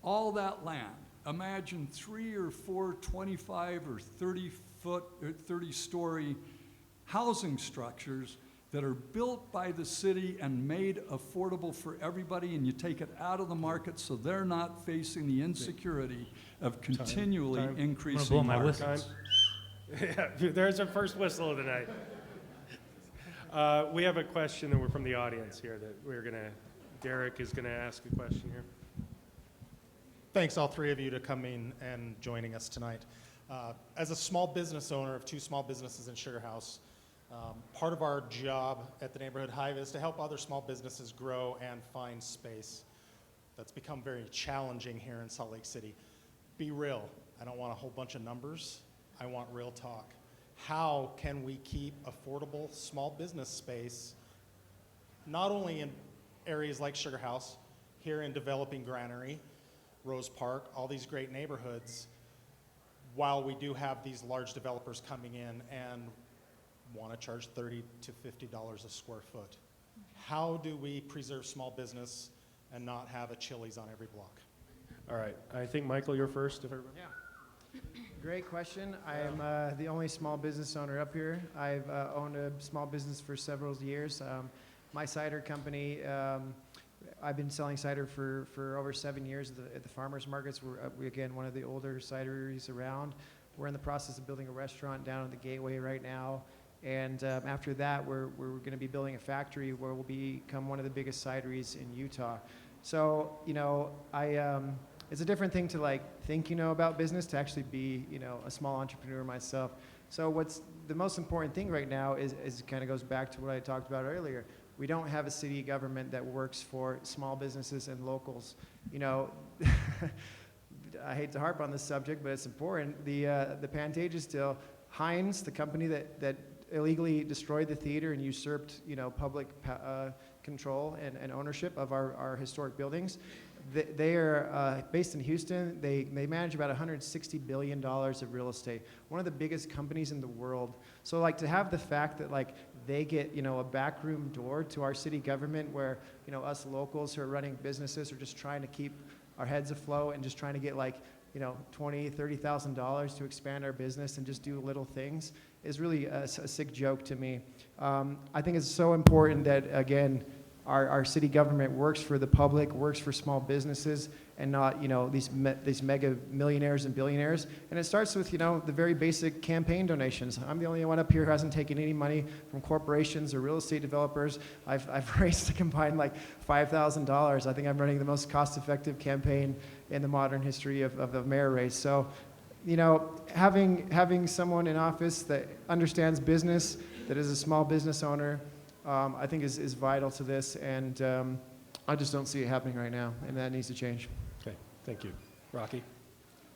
all that land, imagine 3 or 4 25 or 30-foot or 30-story housing structures that are built by the city and made affordable for everybody, and you take it out of the market so they're not facing the insecurity of continually Time. increasing blow my markets. whistle. Yeah, there's our first whistle of the night. We have a question that we're from the audience here that Derek is gonna ask a question here. Thanks, all three of you, to coming and joining us tonight. As a small business owner of 2 small businesses in Sugar House, part of our job at the Neighborhood Hive is to help other small businesses grow and find space. That's become very challenging here in Salt Lake City. Be real. I don't want a whole bunch of numbers. I want real talk. How can we keep affordable small business space, not only in areas like Sugar House, here in developing Granary, Rose Park, all these great neighborhoods, while we do have these large developers coming in and want to charge $30 to $50 a square foot? How do we preserve small business and not have a Chili's on every block? All right, I think, Michael, you're first. If everybody. Yeah. Great question. I am the only small business owner up here. I've owned a small business for several years. My cider company, I've been selling cider for over 7 years at the farmers markets. We're again, one of the older cideries around. We're in the process of building a restaurant down at the Gateway right now. And after that, we're going to be building a factory where we'll become one of the biggest cideries in Utah. So, you know, it's a different thing to like think, you know, about business, to actually be, you know, a small entrepreneur myself. So what's the most important thing right now is kind of goes back to what I talked about earlier. We don't have a city government that works for small businesses and locals. You know, I hate to harp on this subject, but it's important. The Pantages deal, Heinz, the company that illegally destroyed the theater and usurped, you know, public control and ownership of our historic buildings. They are based in Houston. They manage about $160 billion of real estate. One of the biggest companies in the world. So like to have the fact that like they get, you know, a backroom door to our city government where, you know, us locals who are running businesses are just trying to keep our heads afloat and just trying to get like, you know, $20,000, $30,000 to expand our business and just do little things is really a sick joke to me. I think it's so important that, again, our city government works for the public, works for small businesses, and not, you know, these mega millionaires and billionaires. And it starts with, you know, the very basic campaign donations. I'm the only one up here who hasn't taken any money from corporations or real estate developers. I've raised a combined like $5,000. I think I'm running the most cost-effective campaign in the modern history of the mayor race. So, you know, having someone in office that understands business, that is a small business owner, I think is vital to this, and I just don't see it happening right now, and that needs to change. Okay, thank you. Rocky?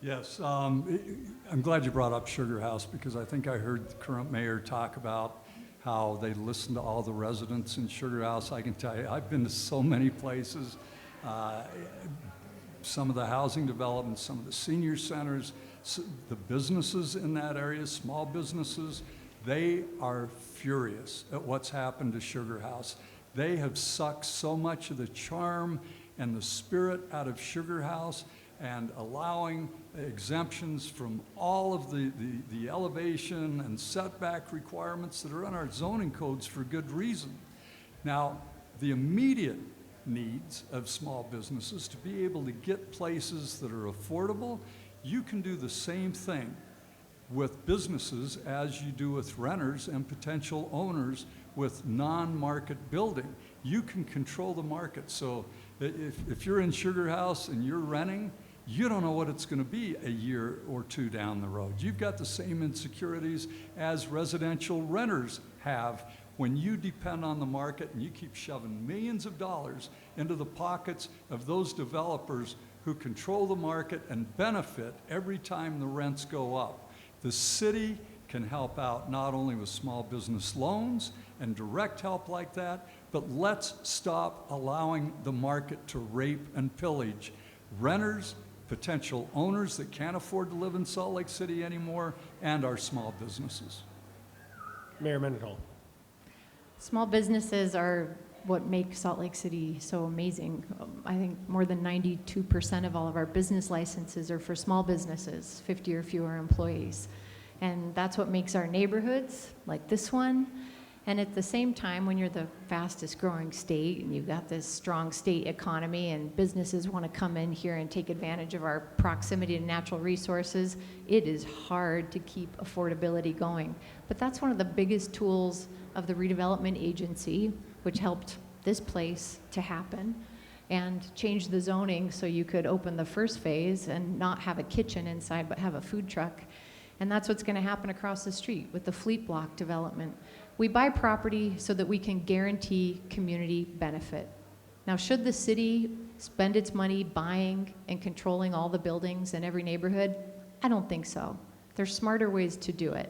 Yes, I'm glad you brought up Sugar House because I think I heard the current mayor talk about how they listen to all the residents in Sugar House. I can tell you, I've been to so many places, some of the housing developments, some of the senior centers, the businesses in that area, small businesses, they are furious at what's happened to Sugar House. They have sucked so much of the charm and the spirit out of Sugar House. and allowing exemptions from all of the elevation and setback requirements that are in our zoning codes for good reason. Now, the immediate needs of small businesses to be able to get places that are affordable, you can do the same thing with businesses as you do with renters and potential owners with non-market building. You can control the market. So if you're in Sugar House and you're renting, you don't know what it's going to be a year or two down the road. You've got the same insecurities as residential renters have when you depend on the market and you keep shoving millions of dollars into the pockets of those developers who control the market and benefit every time the rents go up. The city can help out not only with small business loans and direct help like that, but let's stop allowing the market to rape and pillage renters, potential owners that can't afford to live in Salt Lake City anymore, and our small businesses. Mayor Mendenhall. Small businesses are what make Salt Lake City so amazing. I think more than 92% of all of our business licenses are for small businesses, 50 or fewer employees. And that's what makes our neighborhoods, like this one. And at the same time, when you're the fastest growing state and you've got this strong state economy and businesses want to come in here and take advantage of our proximity to natural resources, it is hard to keep affordability going. But that's one of the biggest tools of the redevelopment agency, which helped this place to happen and change the zoning so you could open the first phase and not have a kitchen inside but have a food truck. And that's what's going to happen across the street with the Fleet Block development. We buy property so that we can guarantee community benefit. Now, should the city spend its money buying and controlling all the buildings in every neighborhood? I don't think so. There's smarter ways to do it.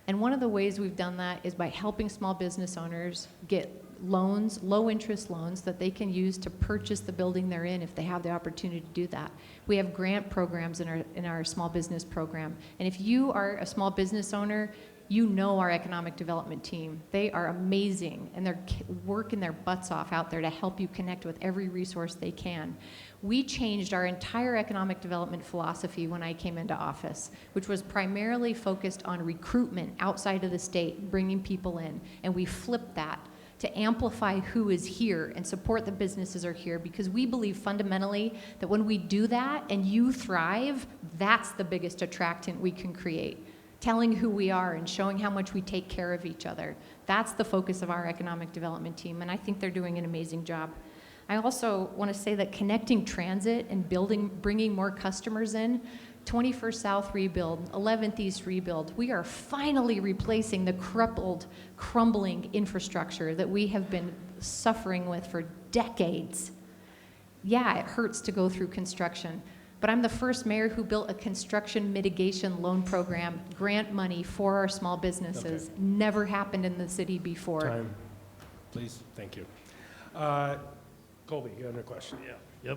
And one of the ways we've done that is by helping small business owners get loans, low interest loans that they can use to purchase the building they're in if they have the opportunity to do that. We have grant programs in our small business program. And if you are a small business owner, you know our economic development team. They are amazing, and they're working their butts off out there to help you connect with every resource they can. We changed our entire economic development philosophy when I came into office, which was primarily focused on recruitment outside of the state, bringing people in, and we flipped that to amplify who is here and support the businesses are here, because we believe fundamentally that when we do that and you thrive, that's the biggest attractant we can create. Telling who we are and showing how much we take care of each other. That's the focus of our economic development team, and I think they're doing an amazing job. I also want to say that connecting transit and bringing more customers in, 21st South rebuild, 11th East rebuild, we are finally replacing the crumbling infrastructure that we have been suffering with for decades. Yeah, it hurts to go through construction, but I'm the first mayor who built a construction mitigation loan program, grant money for our small businesses. Okay. Never happened in the city before. Time, please. Thank you. Colby, you have a question? Yeah.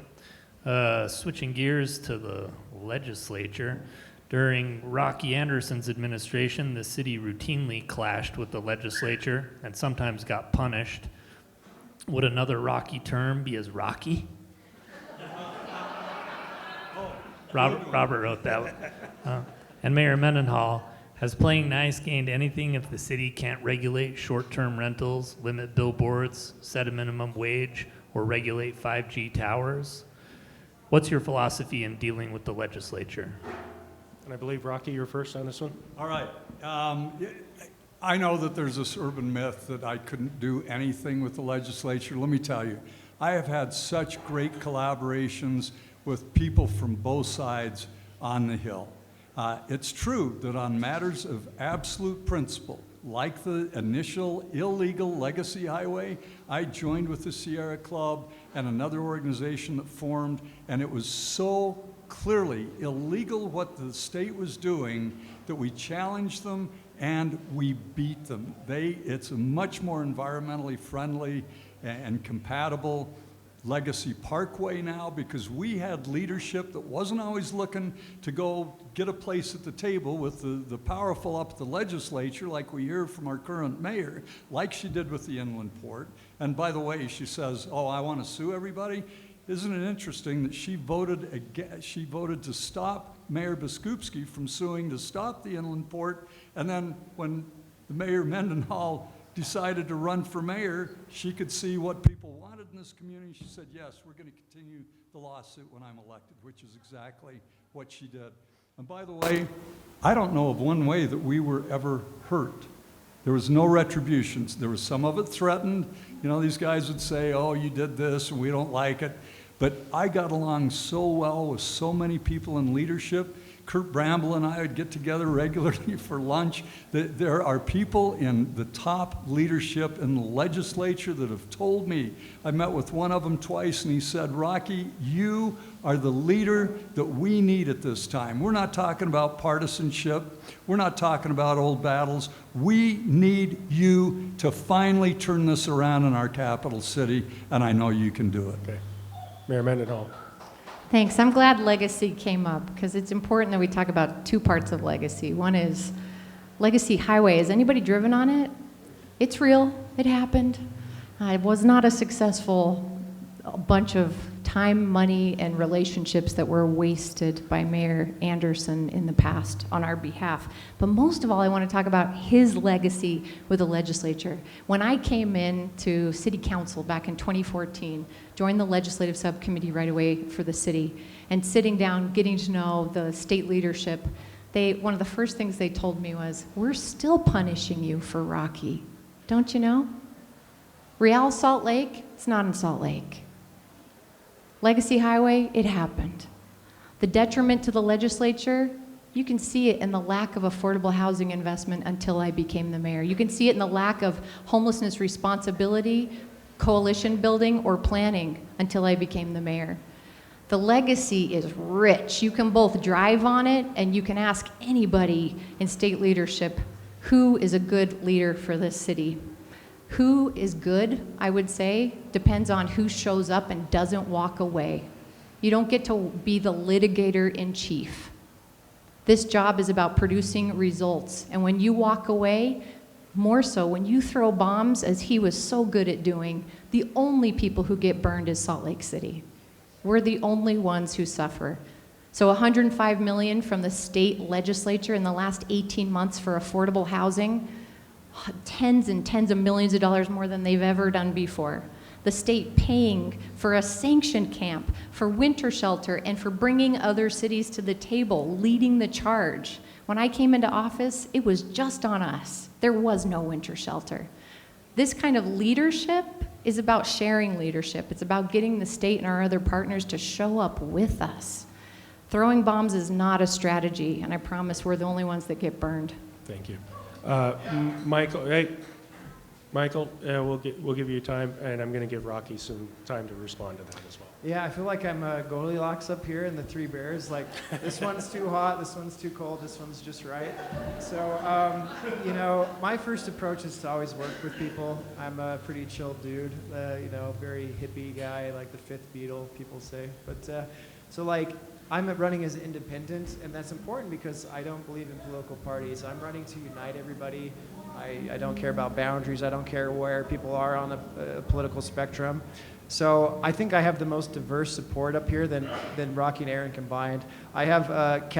Yep. Switching gears to the legislature. During Rocky Anderson's administration, the city routinely clashed with the legislature and sometimes got punished. Would another Rocky term be as rocky? Robert wrote that one. And Mayor Mendenhall, has playing nice gained anything if the city can't regulate short-term rentals, limit billboards, set a minimum wage, or regulate 5G towers? What's your philosophy in dealing with the legislature? And I believe, Rocky, you're first on this one. All right. I know that there's this urban myth that I couldn't do anything with the legislature. Let me tell you, I have had such great collaborations with people from both sides on the Hill. It's true that on matters of absolute principle, like the initial illegal legacy highway, I joined with the Sierra Club and another organization that formed, and it was so clearly illegal what the state was doing that we challenged them and we beat them. It's a much more environmentally friendly and compatible Legacy Parkway now, because we had leadership that wasn't always looking to go get a place at the table with the powerful up at the legislature, like we hear from our current mayor, like she did with the inland port. And by the way, she says, oh, I want to sue everybody. isn't it interesting that she voted to stop Mayor Biskupski from suing to stop the inland port, and then when the Mayor Mendenhall decided to run for mayor, she could see what people wanted in this community. She said, yes, we're going to continue the lawsuit when I'm elected, which is exactly what she did. And by the way, I don't know of one way that we were ever hurt. There was no retributions. There was some of it threatened. You know, these guys would say, oh, you did this and we don't like it. But I got along so well with so many people in leadership. Kurt Bramble and I would get together regularly for lunch. There are people in the top leadership in the legislature that have told me, I met with one of them twice, and he said, Rocky, you are the leader that we need at this time. We're not talking about partisanship. We're not talking about old battles. We need you to finally turn this around in our capital city, and I know you can do it. Okay. Mayor Mendenhall. Thanks. I'm glad legacy came up because it's important that we talk about two parts of legacy. One is Legacy Highway. Has anybody driven on it? It's real. It happened. It was not a successful bunch of time, money, and relationships that were wasted by Mayor Anderson in the past on our behalf. But most of all, I want to talk about his legacy with the legislature. When I came in to City Council back in 2014, joined the legislative subcommittee right away for the city, and sitting down, getting to know the state leadership, one of the first things they told me was, we're still punishing you for Rocky. Don't you know? Real Salt Lake, it's not in Salt Lake. Legacy Highway, it happened. The detriment to the legislature, you can see it in the lack of affordable housing investment until I became the mayor. You can see it in the lack of homelessness responsibility, coalition building, or planning until I became the mayor. The legacy is rich. You can both drive on it and you can ask anybody in state leadership who is a good leader for this city. Who is good, I would say, depends on who shows up and doesn't walk away. You don't get to be the litigator in chief. This job is about producing results. And when you walk away, more so, when you throw bombs, as he was so good at doing, the only people who get burned is Salt Lake City. We're the only ones who suffer. So $105 million from the state legislature in the last 18 months for affordable housing, tens and tens of millions of dollars more than they've ever done before. The state paying for a sanction camp, for winter shelter, and for bringing other cities to the table, leading the charge. When I came into office, it was just on us. There was no winter shelter. This kind of leadership is about sharing leadership. It's about getting the state and our other partners to show up with us. Throwing bombs is not a strategy, and I promise we're the only ones that get burned. Thank you. Michael, hey, Michael, we'll give you time, and I'm going to give Rocky some time to respond to that as well. Yeah, I feel like I'm Goldilocks up here in the Three Bears. Like, this one's too hot, this one's too cold, this one's just right. So, you know, my first approach is to always work with people. I'm a pretty chill dude, you know, very hippie guy, like the fifth Beatle, people say. But, so like, I'm running as an independent, and that's important because I don't believe in political parties. I'm running to unite everybody. I don't care about boundaries. I don't care where people are on the political spectrum. So I think I have the most diverse support up here than Rocky and Aaron combined. I have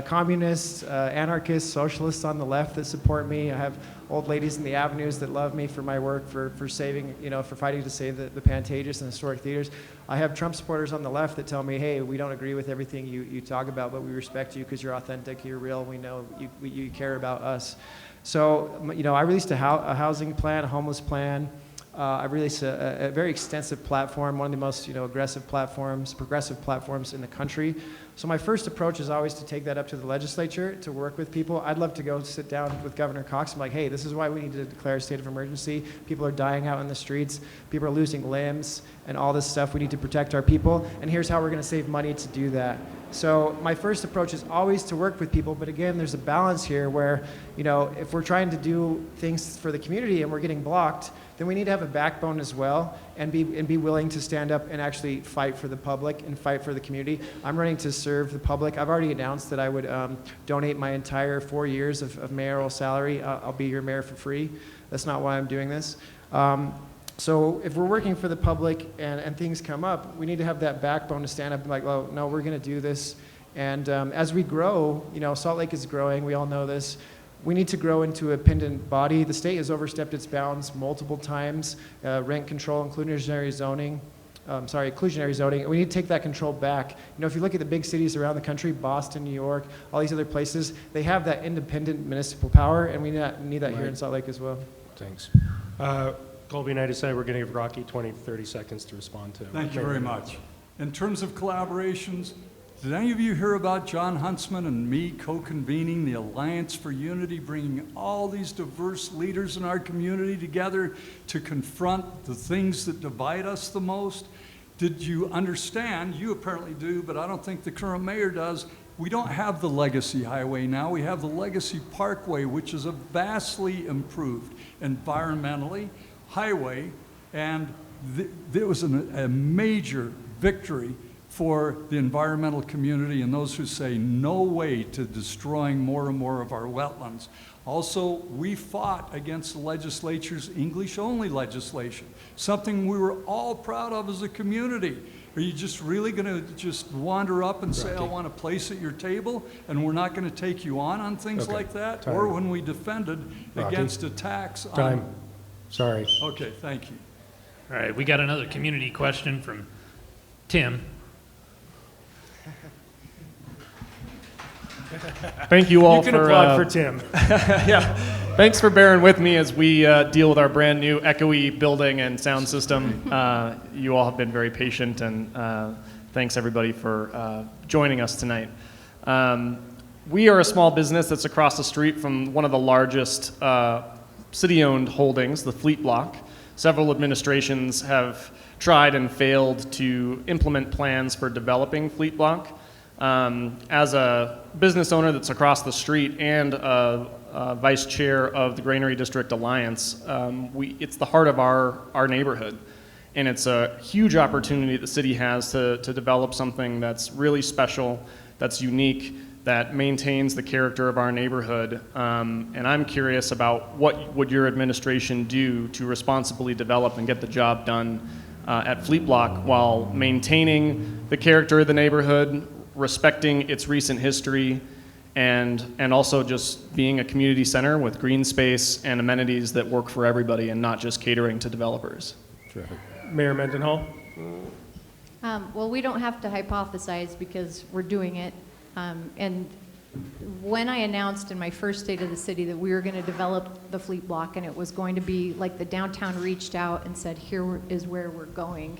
communists, anarchists, socialists on the left that support me. I have old ladies in the avenues that love me for my work, for saving, you know, for fighting to save the Pantages and historic theaters. I have Trump supporters on the left that tell me, hey, we don't agree with everything you talk about, but we respect you because you're authentic, you're real, we know you care about us. So, you know, I released a housing plan, a homeless plan. I released a very extensive platform, one of the most, you know, progressive platforms in the country. So my first approach is always to take that up to the legislature, to work with people. I'd love to go sit down with Governor Cox and be like, hey, this is why we need to declare a state of emergency. People are dying out in the streets. People are losing limbs and all this stuff. We need to protect our people. And here's how we're going to save money to do that. So my first approach is always to work with people. But again, there's a balance here where, you know, if we're trying to do things for the community and we're getting blocked, then we need to have a backbone as well and be willing to stand up and actually fight for the public and fight for the community. I'm running to serve the public. I've already announced that I would donate my entire 4 years of mayoral salary. I'll be your mayor for free. That's not why I'm doing this. So if we're working for the public and things come up, we need to have that backbone to stand up and like, well, no, we're going to do this. And as we grow, Salt Lake is growing. We all know this. We need to grow into a pendant body. The state has overstepped its bounds multiple times. Rent control, inclusionary zoning. We need to take that control back. If you look at the big cities around the country, Boston, New York, all these other places, they have that independent municipal power, and we need that here in Salt Lake as well. Thanks. Colby and I decided we're going to give Rocky 20, 30 seconds to respond to. Thank you very much. In terms of collaborations, did any of you hear about John Huntsman and me co-convening the Alliance for Unity, bringing all these diverse leaders in our community together to confront the things that divide us the most? Did you understand? You apparently do, but I don't think the current mayor does. We don't have the Legacy Highway now. We have the Legacy Parkway, which is a vastly improved environmentally highway, and there was a major victory for the environmental community and those who say no way to destroying more and more of our wetlands. Also, we fought against the legislature's English-only legislation, something we were all proud of as a community. Are you just really going to just wander up and say, I want a place at your table, and we're not going to take you on things like that? Time. Or when we defended against attacks on... Time. Sorry. Okay, thank you. All right, we got another community question from Tim. Thank you all You can for applaud for Tim. yeah. Thanks for bearing with me as we deal with our brand new echoey building and sound system. You all have been very patient, and thanks everybody for joining us tonight. We are a small business that's across the street from one of the largest city-owned holdings, the Fleet Block. Several administrations have tried and failed to implement plans for developing Fleet Block. As a business owner that's across the street and vice chair of the Granary District Alliance, it's the heart of our neighborhood. And it's a huge opportunity the city has to develop something that's really special, that's unique, that maintains the character of our neighborhood. And I'm curious about what would your administration do to responsibly develop and get the job done at Fleet Block while maintaining the character of the neighborhood, respecting its recent history, and also just being a community center with green space and amenities that work for everybody and not just catering to developers. Terrific. Mayor Mendenhall? Well, we don't have to hypothesize because we're doing it. And when I announced in my first State of the City that we were going to develop the Fleet Block and it was going to be like the downtown reached out and said, here is where we're going,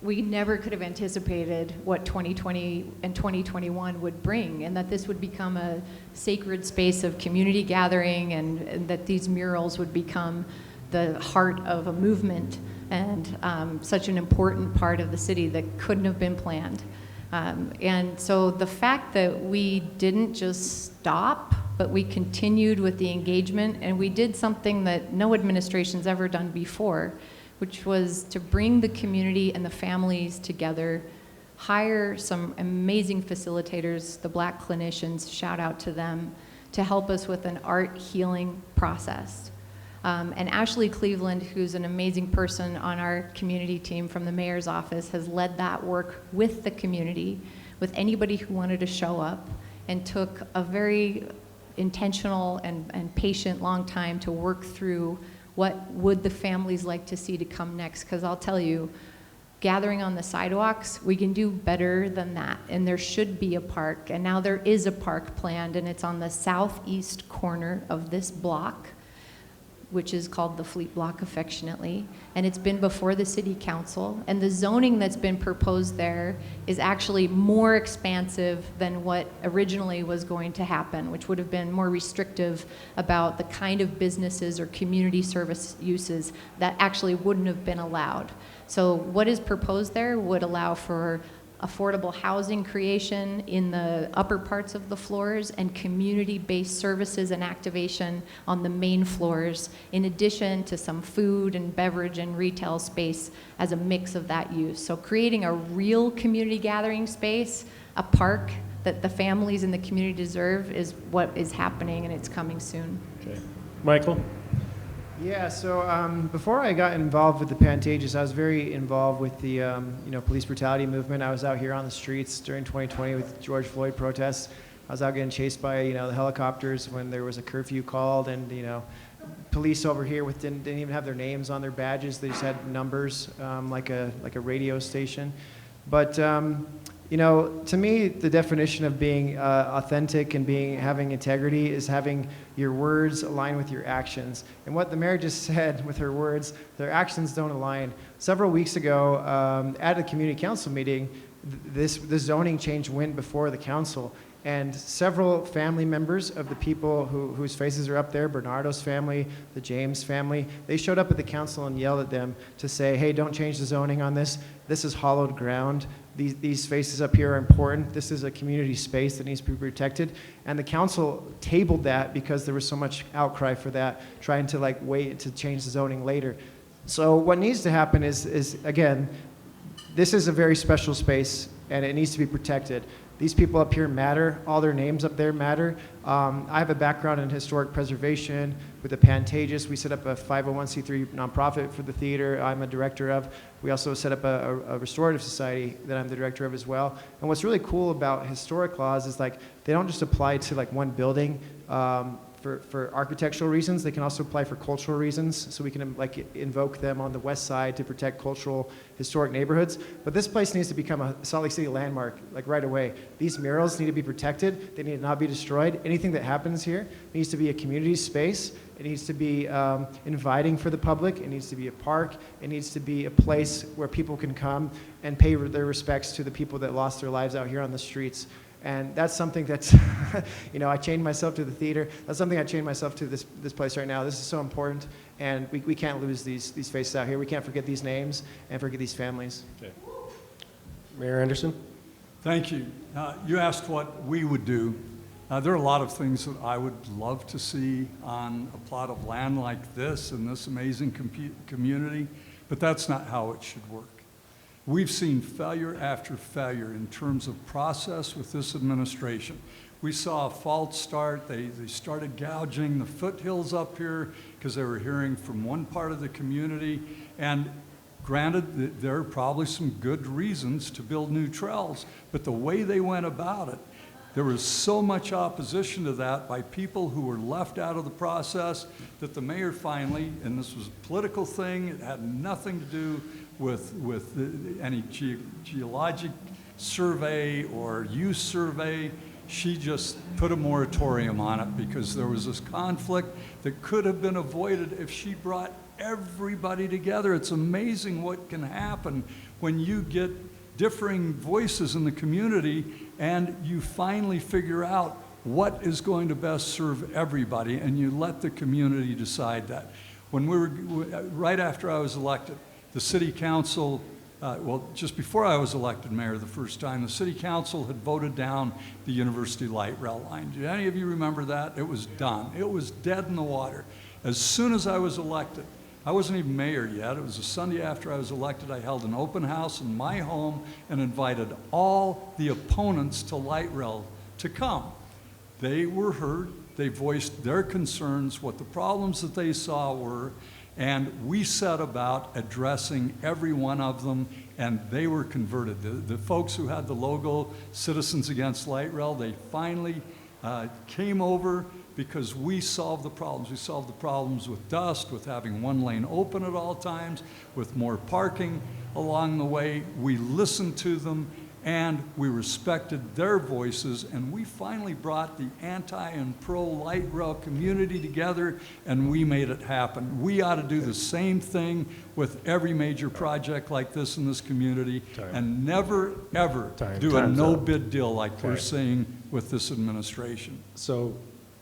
we never could have anticipated what 2020 and 2021 would bring, and that this would become a sacred space of community gathering, and that these murals would become the heart of a movement and such an important part of the city that couldn't have been planned. And so the fact that we didn't just stop, but we continued with the engagement, and we did something that no administration's ever done before, which was to bring the community and the families together, hire some amazing facilitators, the Black clinicians, shout out to them, to help us with an art healing process. And Ashley Cleveland, who's an amazing person on our community team from the mayor's office, has led that work with the community, with anybody who wanted to show up, and took a very intentional and patient long time to work through what would the families like to see to come next. Because I'll tell you, gathering on the sidewalks, we can do better than that, and there should be a park, and now there is a park planned, and it's on the southeast corner of this block, which is called the Fleet Block affectionately, and it's been before the city council, and the zoning that's been proposed there is actually more expansive than what originally was going to happen, which would have been more restrictive about the kind of businesses or community service uses that actually wouldn't have been allowed. So what is proposed there would allow for affordable housing creation in the upper parts of the floors and community-based services and activation on the main floors, in addition to some food and beverage and retail space as a mix of that use. So creating a real community gathering space, a park that the families in the community deserve, is what is happening, and it's coming soon. Okay. Michael? Yeah, so before I got involved with the Pantages, I was very involved with the police brutality movement. I was out here on the streets during 2020 with George Floyd protests. I was out getting chased by the helicopters when there was a curfew called, and police over here didn't even have their names on their badges. They just had numbers, like a radio station. But to me, the definition of being authentic and having integrity is having your words align with your actions. And what the mayor just said with her words, their actions don't align. Several weeks ago, at a community council meeting, the zoning change went before the council. And several family members of the people whose faces are up there, Bernardo's family, the James family, they showed up at the council and yelled at them to say, hey, don't change the zoning on this. This is hollowed ground. These faces up here are important. This is a community space that needs to be protected. And the council tabled that because there was so much outcry for that, trying to wait to change the zoning later. So what needs to happen is again, this is a very special space and it needs to be protected. These people up here matter. All their names up there matter. I have a background in historic preservation with the Pantages. We set up a 501c3 nonprofit for the theater I'm a director of. We also set up a restorative society that I'm the director of as well. And what's really cool about historic laws is they don't just apply to one building for architectural reasons. They can also apply for cultural reasons. So we can invoke them on the west side to protect cultural historic neighborhoods. But this place needs to become a Salt Lake City landmark right away. These murals need to be protected. They need to not be destroyed. Anything that happens here needs to be a community space. It needs to be inviting for the public. It needs to be a park. It needs to be a place where people can come and pay their respects to the people that lost their lives out here on the streets. And that's something that's, I chained myself to the theater. That's something I chained myself to this place right now. This is so important, and we can't lose these faces out here. We can't forget these names and forget these families. Okay. Mayor Anderson? Thank you. You asked what we would do. There are a lot of things that I would love to see on a plot of land like this in this amazing community, but that's not how it should work. We've seen failure after failure in terms of process with this administration. We saw a false start. They started gouging the foothills up here because they were hearing from one part of the community. And granted, there are probably some good reasons to build new trails, but the way they went about it, there was so much opposition to that by people who were left out of the process that the mayor finally, and this was a political thing, it had nothing to do with any geologic survey or use survey. She just put a moratorium on it because there was this conflict that could have been avoided if she brought everybody together. It's amazing what can happen when you get differing voices in the community and you finally figure out what is going to best serve everybody, and you let the community decide that. When right after I was elected, the city council, just before I was elected mayor the first time, the city council had voted down the University Light Rail line. Do any of you remember that? It was done. It was dead in the water. As soon as I was elected, I wasn't even mayor yet. It was a Sunday after I was elected. I held an open house in my home and invited all the opponents to light rail to come. They were heard. They voiced their concerns, what the problems that they saw were, and we set about addressing every one of them, and they were converted. The folks who had the logo, Citizens Against Light Rail, they finally came over because we solved the problems. We solved the problems with dust, with having one lane open at all times, with more parking along the way. We listened to them, and we respected their voices, and we finally brought the anti and pro light rail community together, and we made it happen. We ought to do the same thing with every major project like this in this community, and never, ever do a no-bid deal like we're seeing with this administration. So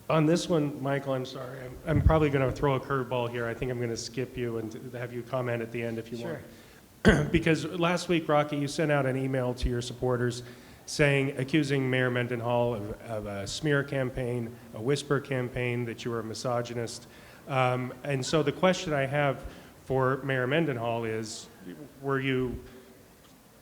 on this one, Michael, I'm sorry. I'm probably going to throw a curveball here. I think I'm going to skip you and have you comment at the end if you want. Because last week, Rocky, you sent out an email to your supporters accusing Mayor Mendenhall of a smear campaign, a whisper campaign, that you were a misogynist. And so the question I have for Mayor Mendenhall is, were you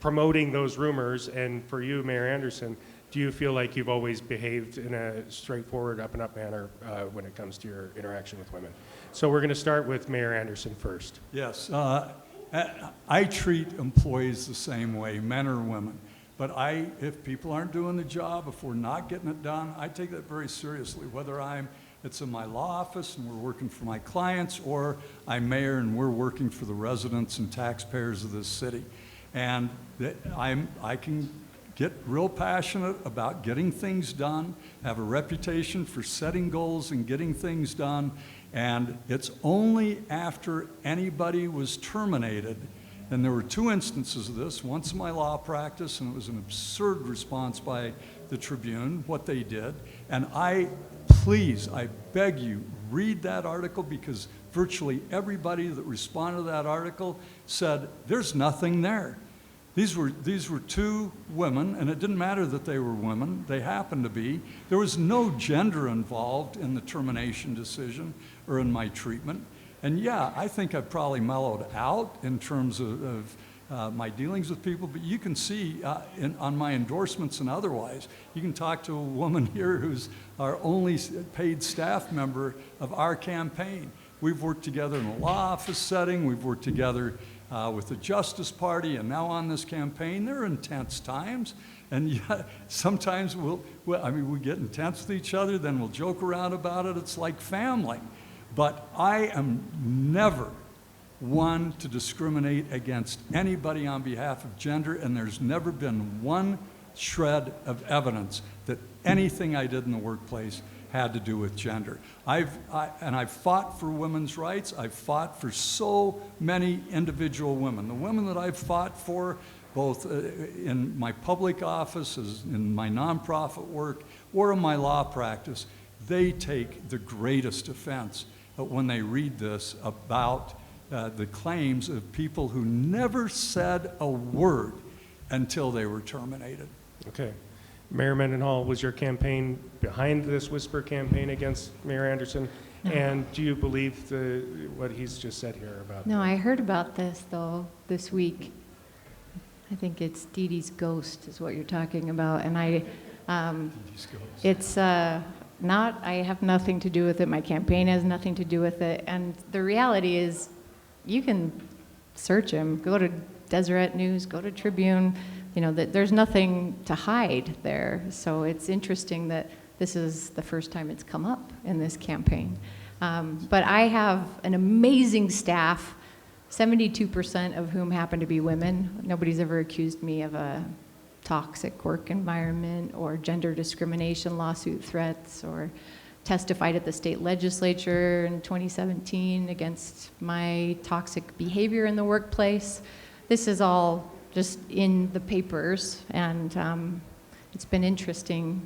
promoting those rumors? And for you, Mayor Anderson, do you feel like you've always behaved in a straightforward, up and up manner when it comes to your interaction with women? So we're going to start with Mayor Anderson first. Yes, I treat employees the same way, men or women. But if people aren't doing the job, if we're not getting it done, I take that very seriously, whether it's in my law office and we're working for my clients, or I'm mayor and we're working for the residents and taxpayers of this city. And I can get real passionate about getting things done, have a reputation for setting goals and getting things done, and it's only after anybody was terminated, and there were 2 instances of this, once in my law practice, and it was an absurd response by the Tribune, what they did, and I beg you, read that article, because virtually everybody that responded to that article said, there's nothing there. These were 2 women, and it didn't matter that they were women, they happened to be. There was no gender involved in the termination decision or in my treatment. And yeah, I think I've probably mellowed out in terms of my dealings with people, but you can see on my endorsements and otherwise, you can talk to a woman here who's our only paid staff member of our campaign. We've worked together in a law office setting, we've worked together with the Justice Party, and now on this campaign. There are intense times, and yeah, sometimes we get intense with each other, then we'll joke around about it. It's like family. But I am never one to discriminate against anybody on behalf of gender, and there's never been one shred of evidence that anything I did in the workplace had to do with gender. I've fought for women's rights. I've fought for so many individual women. The women that I've fought for, both in my public offices, in my nonprofit work, or in my law practice, they take the greatest offense when they read this about the claims of people who never said a word until they were terminated. Okay. Mayor Mendenhall, was your campaign behind this whisper campaign against Mayor Anderson? No. And do you believe what he's just said here about No, I heard about this, though, this week. I think it's Dee Dee's ghost is what you're talking about. And it's not, I have nothing to do with it. My campaign has nothing to do with it. And the reality is, you can search him, go to Deseret News, go to Tribune, there's nothing to hide there. So it's interesting that this is the first time it's come up in this campaign. But I have an amazing staff, 72% of whom happen to be women. Nobody's ever accused me of a toxic work environment or gender discrimination lawsuit threats, or testified at the state legislature in 2017 against my toxic behavior in the workplace. This is all just in the papers, and it's been interesting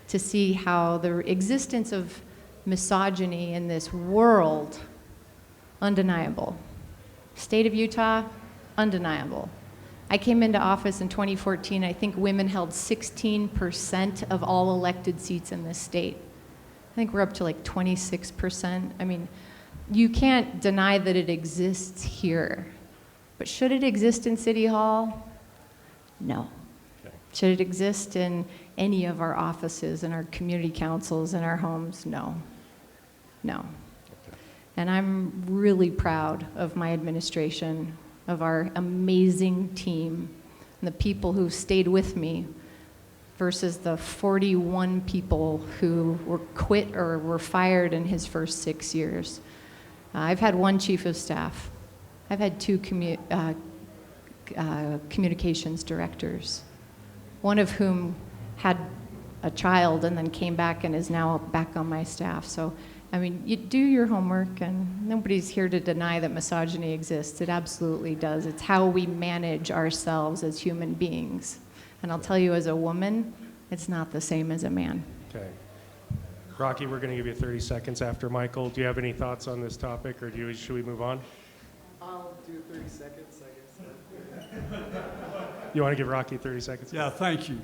to see how the existence of misogyny in this world, undeniable. State of Utah, undeniable. I came into office in 2014, I think women held 16% of all elected seats in this state. I think we're up to like 26%. I mean, you can't deny that it exists here. But should it exist in City Hall? No. Okay. Should it exist in any of our offices, in our community councils, in our homes? No. No. Okay. And I'm really proud of my administration, of our amazing team, and the people who stayed with me versus the 41 people who were quit or were fired in his first 6 years. I've had 1 chief of staff. I've had 2 communications directors, one of whom had a child and then came back and is now back on my staff. So, I mean, you do your homework, and nobody's here to deny that misogyny exists. It absolutely does. It's how we manage ourselves as human beings. And I'll tell you, as a woman, it's not the same as a man. Okay. Rocky, we're going to give you 30 seconds after Michael. Do you have any thoughts on this topic, or should we move on? I'll do 30 seconds, I guess. You want to give Rocky 30 seconds? Yeah, thank you.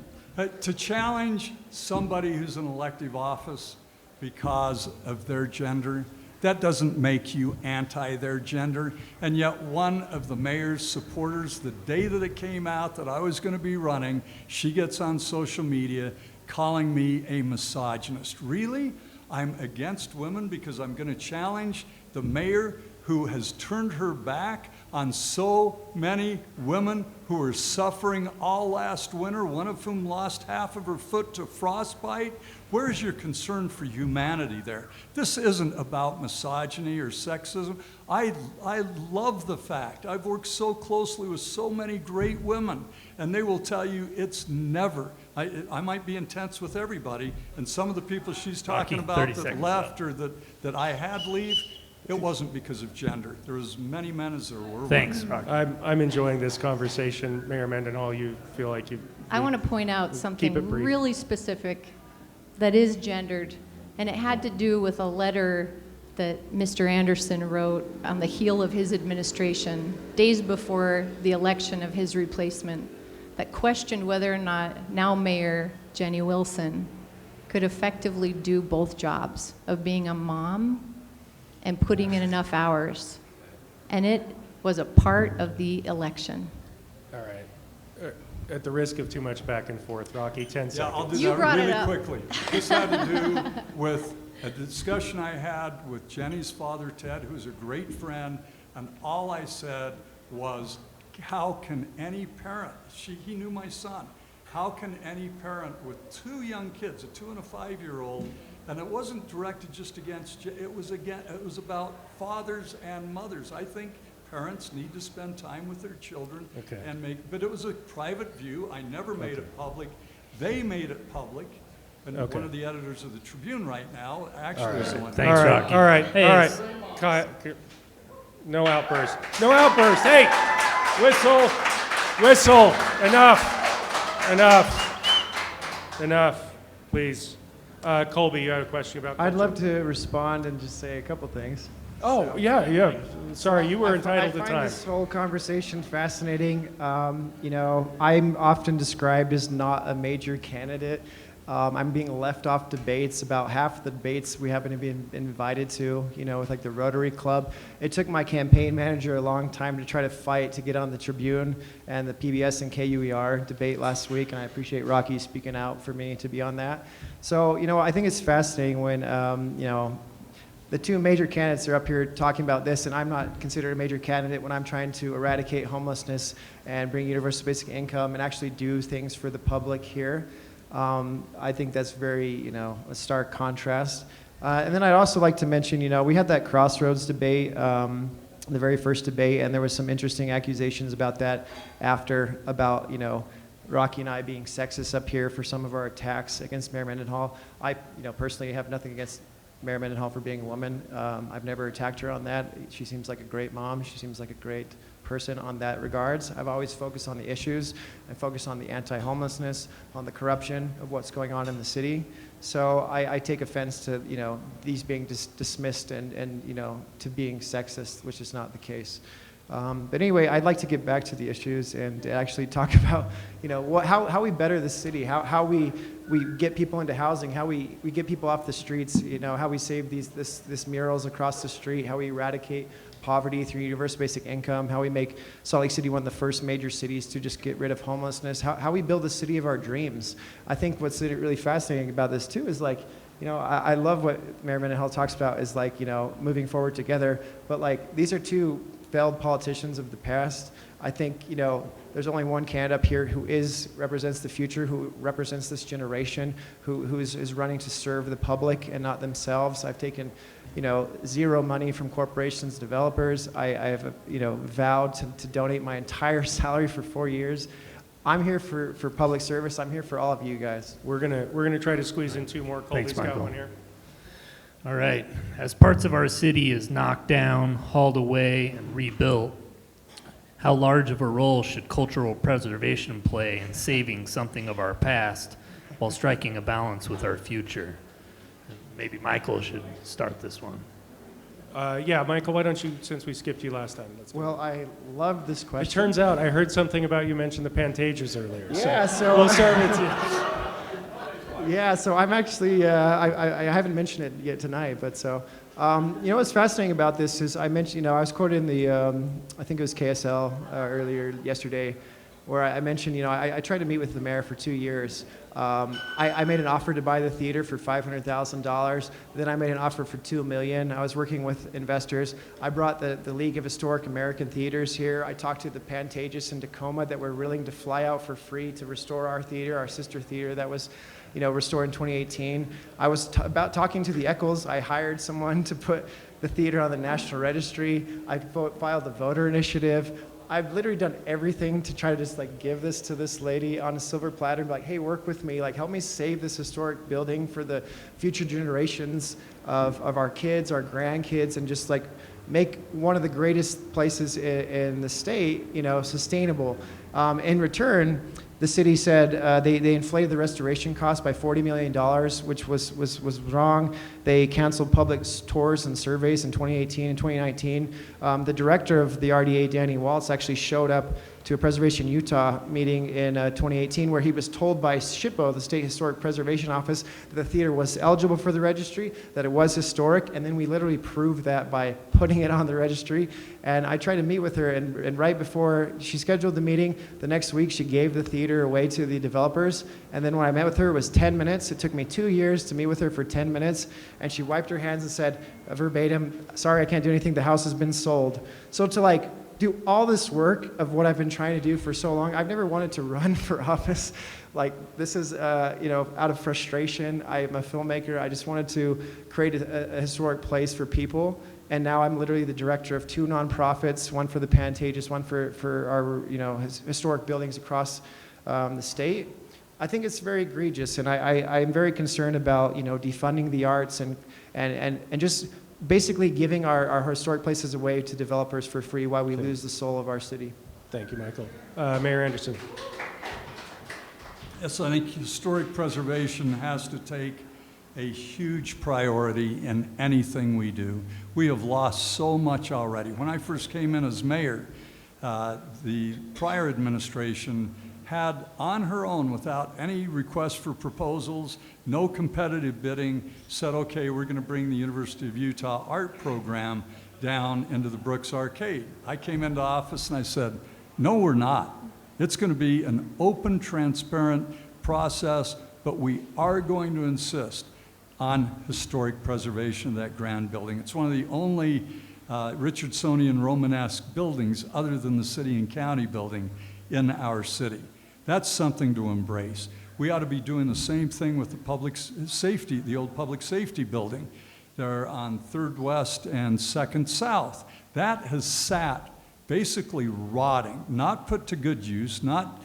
To challenge somebody who's in elective office because of their gender, that doesn't make you anti their gender. And yet one of the mayor's supporters, the day that it came out that I was going to be running, she gets on social media calling me a misogynist. Really? I'm against women because I'm going to challenge the mayor who has turned her back on so many women who are suffering all last winter, one of whom lost half of her foot to frostbite. Where's your concern for humanity there? This isn't about misogyny or sexism. I love the fact I've worked so closely with so many great women, and they will tell you it's never, I might be intense with everybody, and some of the people she's talking Rocky, about 30 that seconds left or that I had leave, it wasn't because of gender. There was many men as there were Thanks, women. Rocky. I'm enjoying this conversation. Mayor Mendenhall, you feel like you... I want to point out keep something it brief. really specific that is gendered, and it had to do with a letter that Mr. Anderson wrote on the heel of his administration, days before the election of his replacement, that questioned whether or not now Mayor Jenny Wilson could effectively do both jobs of being a mom and putting in enough hours. And it was a part of the election. All right. At the risk of too much back and forth, Rocky, 10 seconds. Yeah, I'll do You that brought it really up. quickly. This had to do with a discussion I had with Jenny's father, Ted, who's a great friend, and all I said was, how can any parent, he knew my son, how can any parent with two young kids, a 2 and a 5-year-old, and it wasn't directed just against, it was about fathers and mothers. I think parents need to spend time with their children Okay. and but it was a private view. I never made it public. They made it public. And Okay. one of the editors of the Tribune right now actually is the one. Thanks, all right, Rocky. all right, Hey, all right. it's- No outburst. No outburst. Hey, whistle, whistle. Enough, please. Colby, you had a question about I'd culture? love to respond and just say a couple things. Oh, yeah. Sorry, you were I entitled to find time. this whole conversation fascinating. You know, I'm often described as not a major candidate. I'm being left off debates. About half the debates we haven't been invited to, you know, with like the Rotary Club. It took my campaign manager a long time to try to fight to get on the Tribune and the PBS and KUER debate last week, and I appreciate Rocky speaking out for me to be on that. So, you know, I think it's fascinating when, you know, the two major candidates are up here talking about this, and I'm not considered a major candidate when I'm trying to eradicate homelessness and bring universal basic income and actually do things for the public here. I think that's very, you know, a stark contrast. And then I'd also like to mention, you know, we had that Crossroads debate, the very first debate, and there was some interesting accusations about that after, about, you know, Rocky and I being sexist up here for some of our attacks against Mayor Mendenhall. I, you know, personally have nothing against Mayor Mendenhall for being a woman. I've never attacked her on that. She seems like a great mom. She seems like a great person on that regards. I've always focused on the issues. I focus on the anti-homelessness, on the corruption of what's going on in the city. So I take offense to, you know, these being dismissed and, you know, to being sexist, which is not the case. But anyway, I'd like to get back to the issues and actually talk about, you know, how we better the city, how we get people into housing, how we get people off the streets, you know, how we save this murals across the street, how we eradicate poverty through universal basic income, how we make Salt Lake City one of the first major cities to just get rid of homelessness, how we build the city of our dreams. I think what's really fascinating about this too is like, you know, I love what Mayor Mendenhall talks about is like, you know, moving forward together, but like these are two failed politicians of the past. I think, you know, there's only one candidate up here who represents the future, who represents this generation, who is running to serve the public and not themselves. I've taken, you know, zero money from corporations, developers. I have, you know, vowed to donate my entire salary for 4 years. I'm here for public service. I'm here for all of you guys. We're gonna try to squeeze in two more. Colby's Thanks, got Michael. one here. All right. As parts of our city is knocked down, hauled away, and rebuilt, how large of a role should cultural preservation play in saving something of our past while striking a balance with our future? Maybe Michael should start this one. Yeah, Michael, why don't you, since we skipped you last time, let's go. Well, I love this It question. turns out I heard something about you mentioned the Pantages earlier. Yeah, so we'll start with you. Yeah, so I'm actually, I haven't mentioned it yet tonight, but so You know what's fascinating about this is I mentioned, you know, I was quoted in the, I think it was KSL earlier yesterday, where I mentioned, you know, I tried to meet with the mayor for 2 years. I made an offer to buy the theater for $500,000. Then I made an offer for $2 million. I was working with investors. I brought the League of Historic American Theaters here. I talked to the Pantages in Tacoma that were willing to fly out for free to restore our theater, our sister theater that was, you know, restored in 2018. I was about talking to the Eccles. I hired someone to put the theater on the National Registry. I filed the voter initiative. I've literally done everything to try to just like give this to this lady on a silver platter and be like, hey, work with me, like help me save this historic building for the future generations of our kids, our grandkids, and just like make one of the greatest places in the state, you know, sustainable. In return, the city said they inflated the restoration cost by $40 million, which was wrong. They canceled public tours and surveys in 2018 and 2019. The director of the RDA, Danny Waltz, actually showed up to a Preservation Utah meeting in 2018 where he was told by SHPO, the State Historic Preservation Office, that the theater was eligible for the registry, that it was historic, and then we literally proved that by putting it on the registry. And I tried to meet with her, and right before she scheduled the meeting, the next week she gave the theater away to the developers. And then when I met with her, it was 10 minutes. It took me 2 years to meet with her for 10 minutes, and she wiped her hands and said, verbatim, sorry, I can't do anything, the house has been sold. So to like, do all this work of what I've been trying to do for so long. I've never wanted to run for office. Like this is, you know, out of frustration. I'm a filmmaker. I just wanted to create a historic place for people. And now I'm literally the director of 2 nonprofits, one for the Pantages, one for our, you know, historic buildings across the state. I think it's very egregious, and I'm very concerned about, you know, defunding the arts and just basically giving our historic places away to developers for free while we lose the soul of our city. Thank you, Michael. Mayor Anderson. Yes, I think historic preservation has to take a huge priority in anything we do. We have lost so much already. When I first came in as mayor, the prior administration had on her own, without any request for proposals, no competitive bidding, said, okay, we're going to bring the University of Utah art program down into the Brooks Arcade. I came into office and I said, no, we're not. It's going to be an open, transparent process, but we are going to insist on historic preservation of that grand building. It's one of the only Richardsonian Romanesque buildings other than the city and county building in our city. That's something to embrace. We ought to be doing the same thing with the public safety, the old public safety building. They're on 3rd West and 2nd South. That has sat basically rotting, not put to good use, not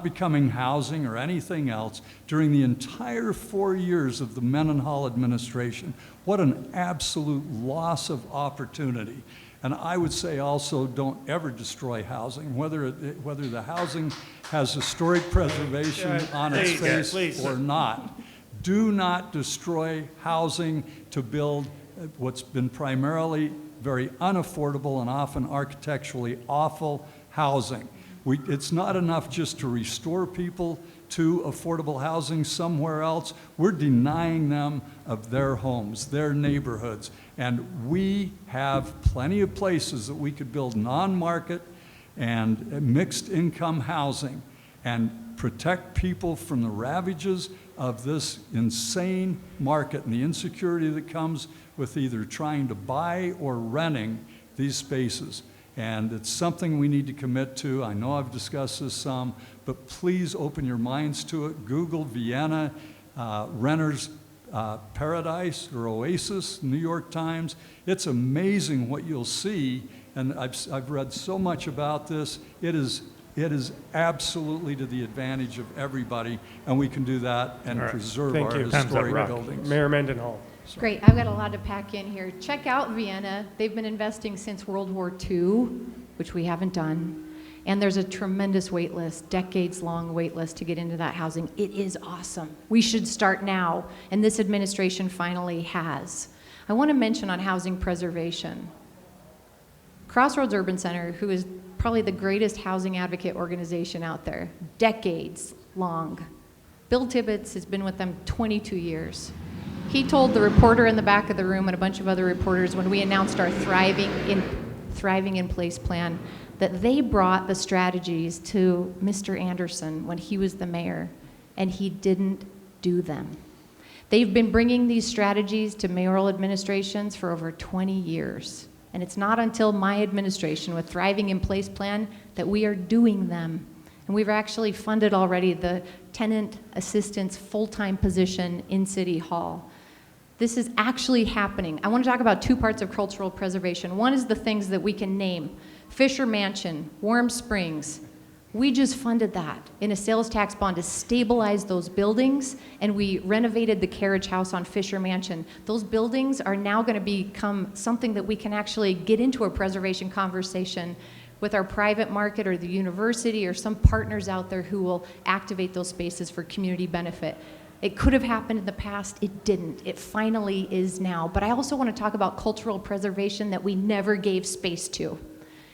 becoming housing or anything else during the entire 4 years of the Mendenhall administration. What an absolute loss of opportunity. And I would say also, don't ever destroy housing, whether the housing has historic preservation on its face or not. Do not destroy housing to build what's been primarily very unaffordable and often architecturally awful housing. It's not enough just to restore people to affordable housing somewhere else. We're denying them of their homes, their neighborhoods. And we have plenty of places that we could build non-market and mixed income housing and protect people from the ravages of this insane market and the insecurity that comes with either trying to buy or renting these spaces. And it's something we need to commit to. I know I've discussed this some, but please open your minds to it. Google Vienna Renters Paradise or Oasis, New York Times. It's amazing what you'll see, and I've read so much about this. It is absolutely to the advantage of everybody, and we can do that and preserve our historic buildings. Mayor Mendenhall. Great, I've got a lot to pack in here. Check out Vienna. They've been investing since World War II, which we haven't done. And there's a tremendous wait list, decades-long wait list to get into that housing. It is awesome. We should start now, and this administration finally has. I want to mention on housing preservation. Crossroads Urban Center, who is probably the greatest housing advocate organization out there, decades long. Bill Tibbetts has been with them 22 years. He told the reporter in the back of the room and a bunch of other reporters when we announced our Thriving in Place plan that they brought the strategies to Mr. Anderson when he was the mayor, and he didn't do them. They've been bringing these strategies to mayoral administrations for over 20 years. And it's not until my administration with Thriving in Place plan that we are doing them. And we've actually funded already the tenant assistance full-time position in City Hall. This is actually happening. I want to talk about two parts of cultural preservation. One is the things that we can name. Fisher Mansion, Warm Springs. We just funded that in a sales tax bond to stabilize those buildings, and we renovated the carriage house on Fisher Mansion. Those buildings are now going to become something that we can actually get into a preservation conversation with our private market or the university or some partners out there who will activate those spaces for community benefit. It could have happened in the past, it didn't. It finally is now. But I also want to talk about cultural preservation that we never gave space to.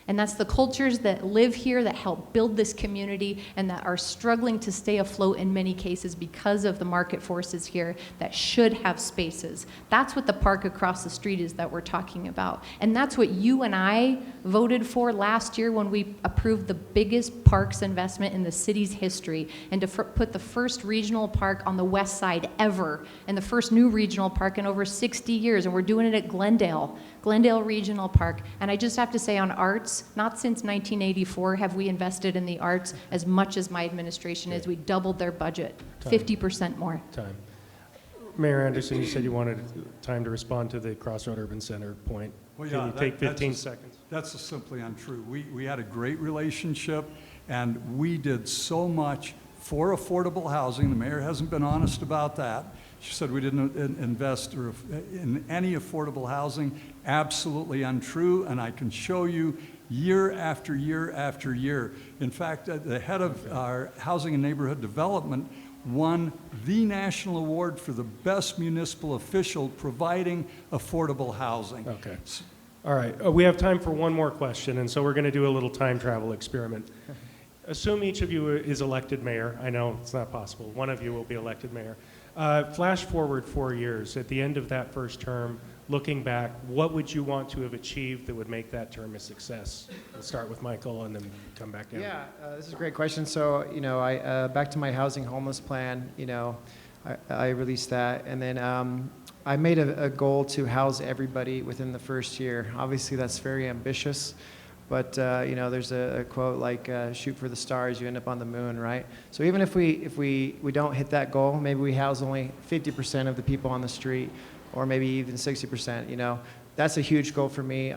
And that's the cultures that live here, that help build this community, and that are struggling to stay afloat in many cases because of the market forces here that should have spaces. That's what the park across the street is that we're talking about. And that's what you and I voted for last year when we approved the biggest parks investment in the city's history, and to put the first regional park on the west side ever, and the first new regional park in over 60 years. And we're doing it at Glendale Regional Park. And I just have to say on arts, not since 1984 have we invested in the arts as much as my administration is. We doubled their budget, 50% more. Mayor Anderson, you said you wanted time to respond to the Crossroad Urban Center point. Well, Can you take 15 seconds? That's simply untrue. We had a great relationship, and we did so much for affordable housing. The mayor hasn't been honest about that. She said we didn't invest in any affordable housing. Absolutely untrue, and I can show you year after year after year. In fact, the head of our housing and neighborhood development won the national award for the best municipal official providing affordable housing. Okay. All right. We have time for one more question, and so we're going to do a little time travel experiment. Assume each of you is elected mayor. I know it's not possible. One of you will be elected mayor. Flash forward 4 years. At the end of that first term, looking back, what would you want to have achieved that would make that term a success? We'll start with Michael and then come back down. Yeah, this is a great question. So, I back to my housing homeless plan, I released that. And then I made a goal to house everybody within the first year. Obviously, that's very ambitious. But, there's a quote like, shoot for the stars, you end up on the moon, right? So even if we don't hit that goal, maybe we house only 50% of the people on the street, or maybe even 60%, that's a huge goal for me.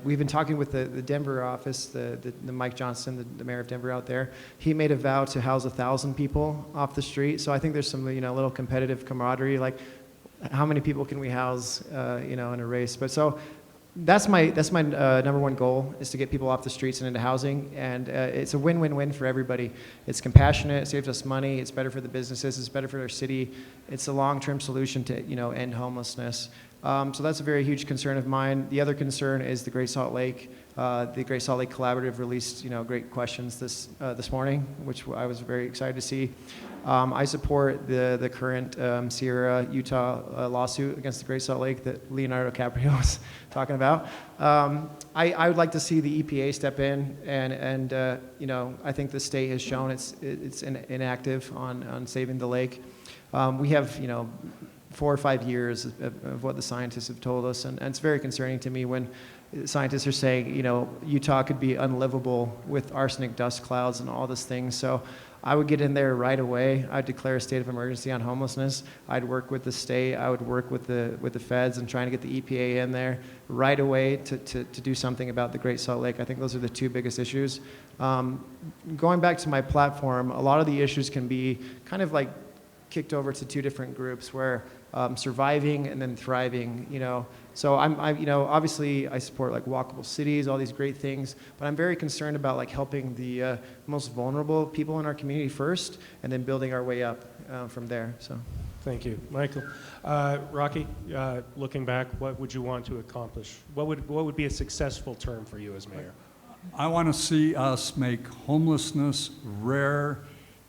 We've been talking with the Denver office, the Mike Johnson, the mayor of Denver out there. He made a vow to house 1,000 people off the street. So I think there's some, little competitive camaraderie, like how many people can we house, in a race. But so that's my number one goal, is to get people off the streets and into housing. And it's a win-win-win for everybody. It's compassionate, it saves us money, it's better for the businesses, it's better for our city. It's a long-term solution to, end homelessness. So that's a very huge concern of mine. The other concern is the Great Salt Lake. The Great Salt Lake Collaborative released, great questions this morning, which I was very excited to see. I support the current Sierra, Utah lawsuit against the Great Salt Lake that Leonardo DiCaprio was talking about. I would like to see the EPA step in, and I think the state has shown it's inactive on saving the lake. We have 4 or 5 years of what the scientists have told us, and it's very concerning to me when scientists are saying, Utah could be unlivable with arsenic dust clouds and all these things. So I would get in there right away. I'd declare a state of emergency on homelessness. I'd work with the state. I would work with the feds and trying to get the EPA in there right away to do something about the Great Salt Lake. I think those are the two biggest issues. Going back to my platform, a lot of the issues can be kind of like kicked over to two different groups, where surviving and then thriving, So I'm obviously I support like walkable cities, all these great things, but I'm very concerned about like helping the most vulnerable people in our community first, and then building our way up from there. So, thank you, Michael. Rocky, looking back, what would you want to accomplish? What would be a successful term for you as mayor? I want to see us make homelessness rare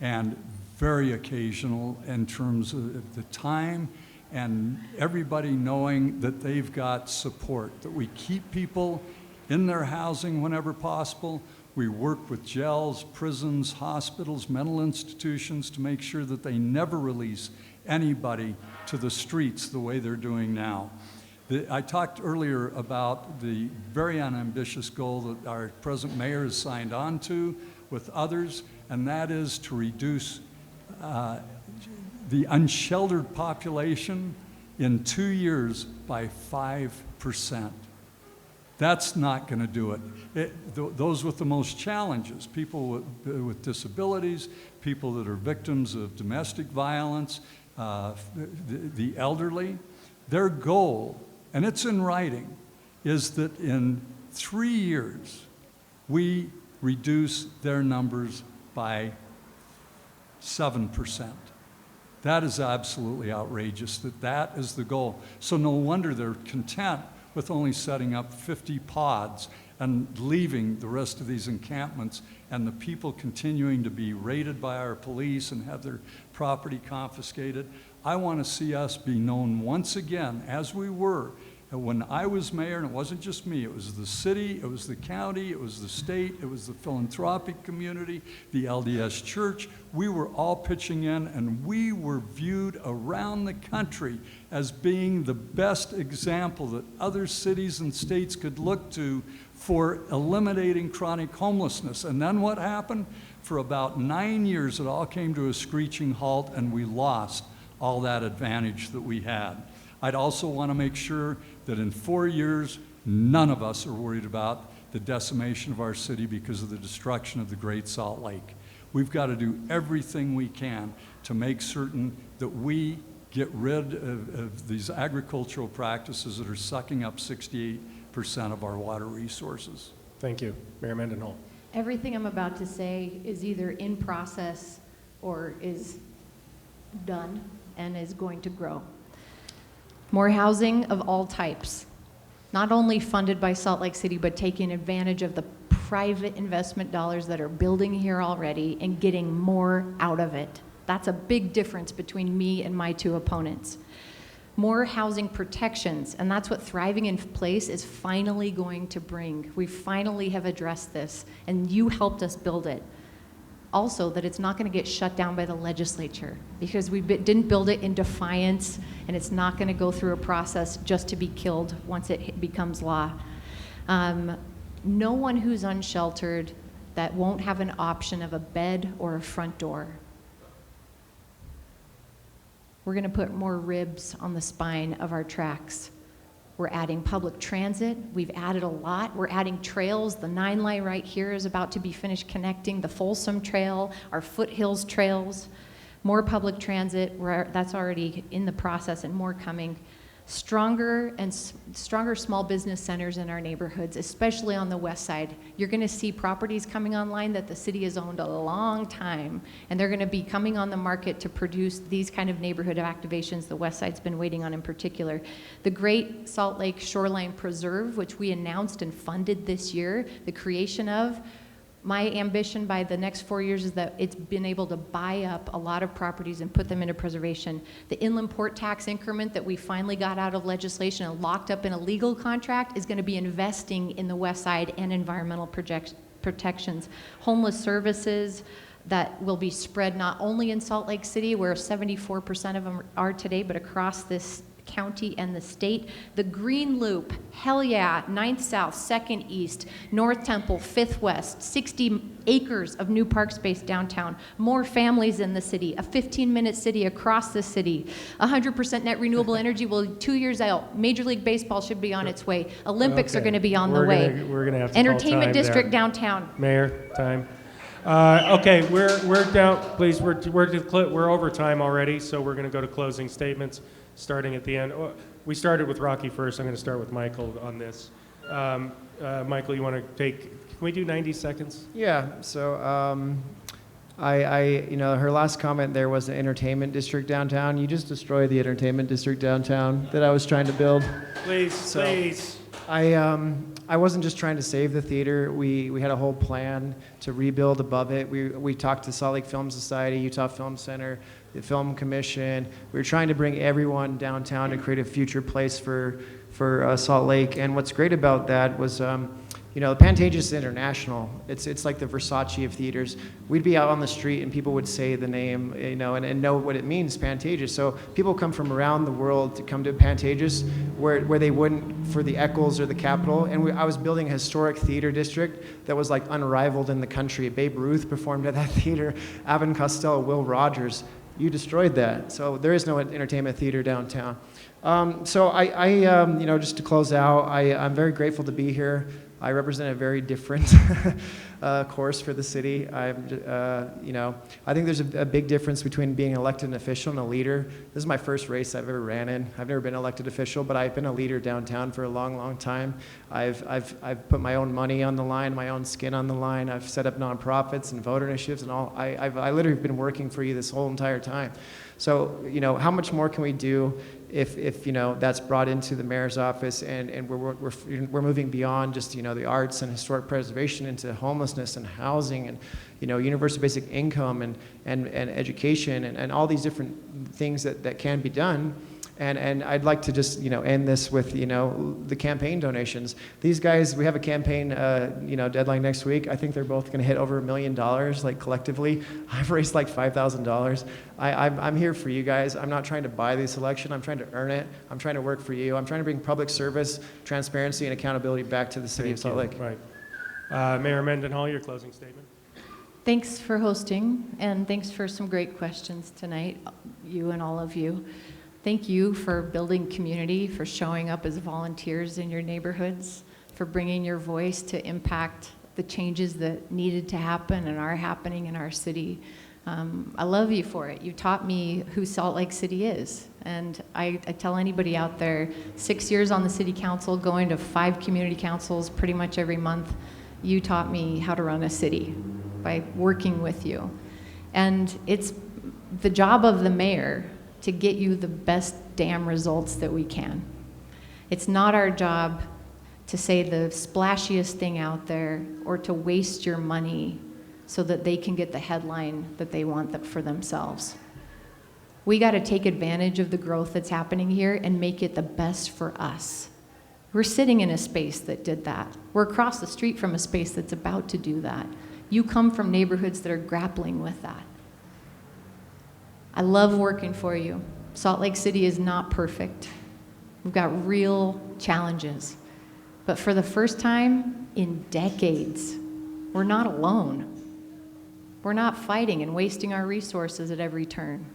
and very occasional in terms of the time and everybody knowing that they've got support, that we keep people in their housing whenever possible. We work with jails, prisons, hospitals, mental institutions to make sure that they never release anybody to the streets the way they're doing now. I talked earlier about the very unambitious goal that our present mayor has signed on to with others, and that is to reduce the unsheltered population in 2 years by 5%. That's not going to do it. Those with the most challenges, people with disabilities, people that are victims of domestic violence, the elderly, their goal, and it's in writing, is that in 3 years, we reduce their numbers by 7%. That is absolutely outrageous, that is the goal. So no wonder they're content with only setting up 50 pods and leaving the rest of these encampments and the people continuing to be raided by our police and have their property confiscated. I want to see us be known once again, as we were when I was mayor, and it wasn't just me, it was the city, it was the county, it was the state, it was the philanthropic community, the LDS Church. We were all pitching in, and we were viewed around the country as being the best example that other cities and states could look to for eliminating chronic homelessness. And then what happened? For about 9 years, it all came to a screeching halt, and we lost all that advantage that we had. I'd also want to make sure that in 4 years, none of us are worried about the decimation of our city because of the destruction of the Great Salt Lake. We've got to do everything we can to make certain that we get rid of these agricultural practices that are sucking up 68% of our water resources. Thank you. Mayor Mendenhall. Everything I'm about to say is either in process or is done and is going to grow. More housing of all types, not only funded by Salt Lake City, but taking advantage of the private investment dollars that are building here already and getting more out of it. That's a big difference between me and my two opponents. More housing protections, and that's what Thriving in Place is finally going to bring. We finally have addressed this, and you helped us build it. Also, that it's not going to get shut down by the legislature because we didn't build it in defiance, and it's not going to go through a process just to be killed once it becomes law. No one who's unsheltered that won't have an option of a bed or a front door. We're going to put more ribs on the spine of our tracks. We're adding public transit. We've added a lot. We're adding trails. The 9 line right here is about to be finished connecting the Folsom Trail, our foothills trails. More public transit. That's already in the process and more coming. Stronger small business centers in our neighborhoods, especially on the west side. You're going to see properties coming online that the city has owned a long time, and they're going to be coming on the market to produce these kind of neighborhood activations the west side's been waiting on in particular. The Great Salt Lake Shoreline Preserve, which we announced and funded this year, the creation of. My ambition by the next 4 years is that it's been able to buy up a lot of properties and put them into preservation. The inland port tax increment that we finally got out of legislation and locked up in a legal contract is going to be investing in the west side and environmental protections. Homeless services that will be spread not only in Salt Lake City, where 74% of them are today, but across this county and the state. The Green Loop, hell yeah, 9th South, 2nd East, North Temple, 5th West, 60 acres of new park space downtown, more families in the city, a 15-minute city across the city, 100% net renewable energy. Well, 2 years out, Major League Baseball should be on its way. Olympics are going to be on the way. We're going to have to Entertainment call time district there. downtown. Mayor, time. Okay, we're down. Please, we're over time already, so we're going to go to closing statements, starting at the end. We started with Rocky first. I'm going to start with Michael on this. Michael, you want to take? Can we do 90 seconds? Yeah. So, her last comment there was the entertainment district downtown. You just destroyed the entertainment district downtown that I was trying to build. Please. I I wasn't just trying to save the theater. We had a whole plan to rebuild above it. We talked to Salt Lake Film Society, Utah Film Center, the Film Commission. We were trying to bring everyone downtown to create a future place for Salt Lake. And what's great about that was, you know, Pantages is international. It's like the Versace of theaters. We'd be out on the street and people would say the name, you know, and know what it means, Pantages. So people come from around the world to come to Pantages where they wouldn't for the Eccles or the Capitol. And I was building a historic theater district that was like unrivaled in the country. Babe Ruth performed at that theater, Abbott Costello, Will Rogers. You destroyed that. So there is no entertainment theater downtown. So you know, just to close out, I'm very grateful to be here. I represent a very different course for the city. You know, I think there's a big difference between being an elected official and a leader. This is my first race I've ever ran in. I've never been an elected official, but I've been a leader downtown for a long, long time. I've put my own money on the line, my own skin on the line. I've set up nonprofits and voter initiatives and all. I literally have been working for you this whole entire time. So, you know, how much more can we do if you know, that's brought into the mayor's office and we're moving beyond just, you know, the arts and historic preservation into homelessness and housing and, you know, universal basic income and education and all these different things that can be done. And I'd like to just, you know, end this with, you know, the campaign donations. These guys, we have a campaign, you know, deadline next week. I think they're both going to hit over $1 million, like collectively. I've raised like $5,000. I'm here for you guys. I'm not trying to buy this election. I'm trying to earn it. I'm trying to work for you. I'm trying to bring public service, transparency, and accountability back to the city of Salt Lake. Right. Mayor Mendenhall, your closing statement. Thanks for hosting, and thanks for some great questions tonight, you and all of you. Thank you for building community, for showing up as volunteers in your neighborhoods, for bringing your voice to impact the changes that needed to happen and are happening in our city. I love you for it. You taught me who Salt Lake City is. And I tell anybody out there, 6 years on the city council, going to 5 community councils pretty much every month, you taught me how to run a city by working with you. And it's the job of the mayor to get you the best damn results that we can. It's not our job to say the splashiest thing out there or to waste your money so that they can get the headline that they want for themselves. We got to take advantage of the growth that's happening here and make it the best for us. We're sitting in a space that did that. We're across the street from a space that's about to do that. You come from neighborhoods that are grappling with that. I love working for you. Salt Lake City is not perfect. We've got real challenges. But for the first time in decades, we're not alone. We're not fighting and wasting our resources at every turn.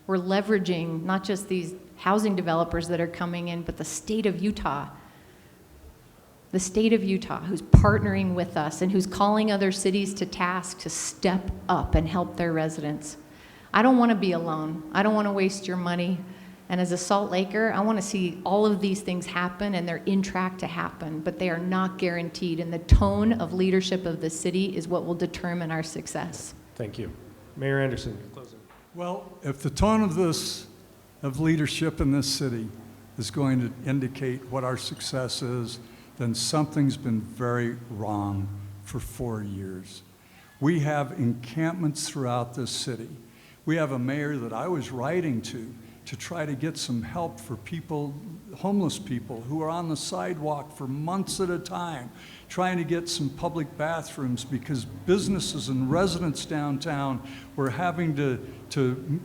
We're leveraging not just these housing developers that are coming in, but the state of Utah. The state of Utah, who's partnering with us and who's calling other cities to task to step up and help their residents. I don't want to be alone. I don't want to waste your money. And as a Salt Laker, I want to see all of these things happen, and they're in track to happen, but they are not guaranteed. And the tone of leadership of the city is what will determine our success. Thank you. Mayor Anderson, closing. Well, if the tone of leadership in this city is going to indicate what our success is, then something's been very wrong for 4 years. We have encampments throughout this city. We have a mayor that I was writing to try to get some help for people, homeless people who are on the sidewalk for months at a time, trying to get some public bathrooms because businesses and residents downtown were having to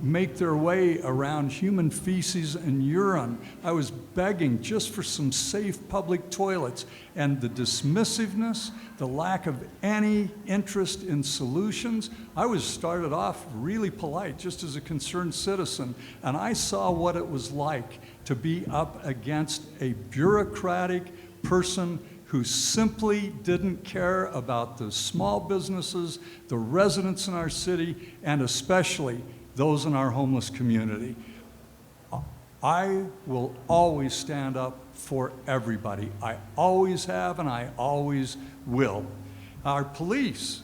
make their way around human feces and urine. I was begging just for some safe public toilets, and the dismissiveness, the lack of any interest in solutions. I was started off really polite, just as a concerned citizen, and I saw what it was like to be up against a bureaucratic person who simply didn't care about the small businesses, the residents in our city, and especially those in our homeless community. I will always stand up for everybody. I always have, and I always will. Our police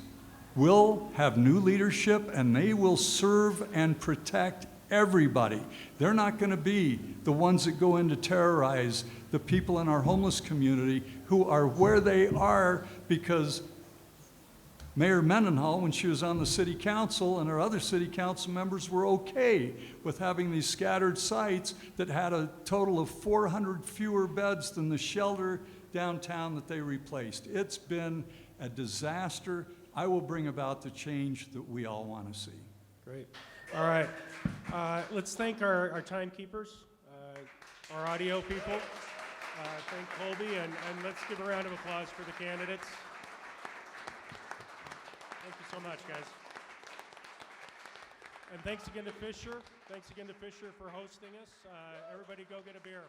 will have new leadership, and they will serve and protect everybody. They're not going to be the ones that go in to terrorize the people in our homeless community who are where they are because Mayor Mendenhall, when she was on the city council, and our other city council members were okay with having these scattered sites that had a total of 400 fewer beds than the shelter downtown that they replaced. It's been a disaster. I will bring about the change that we all want to see. Great. All right. Let's thank our timekeepers, our audio people. Thank Colby, and let's give a round of applause for the candidates. Thank you so much, guys. And thanks again to Fisher. Thanks again to Fisher for hosting us. Everybody go get a beer.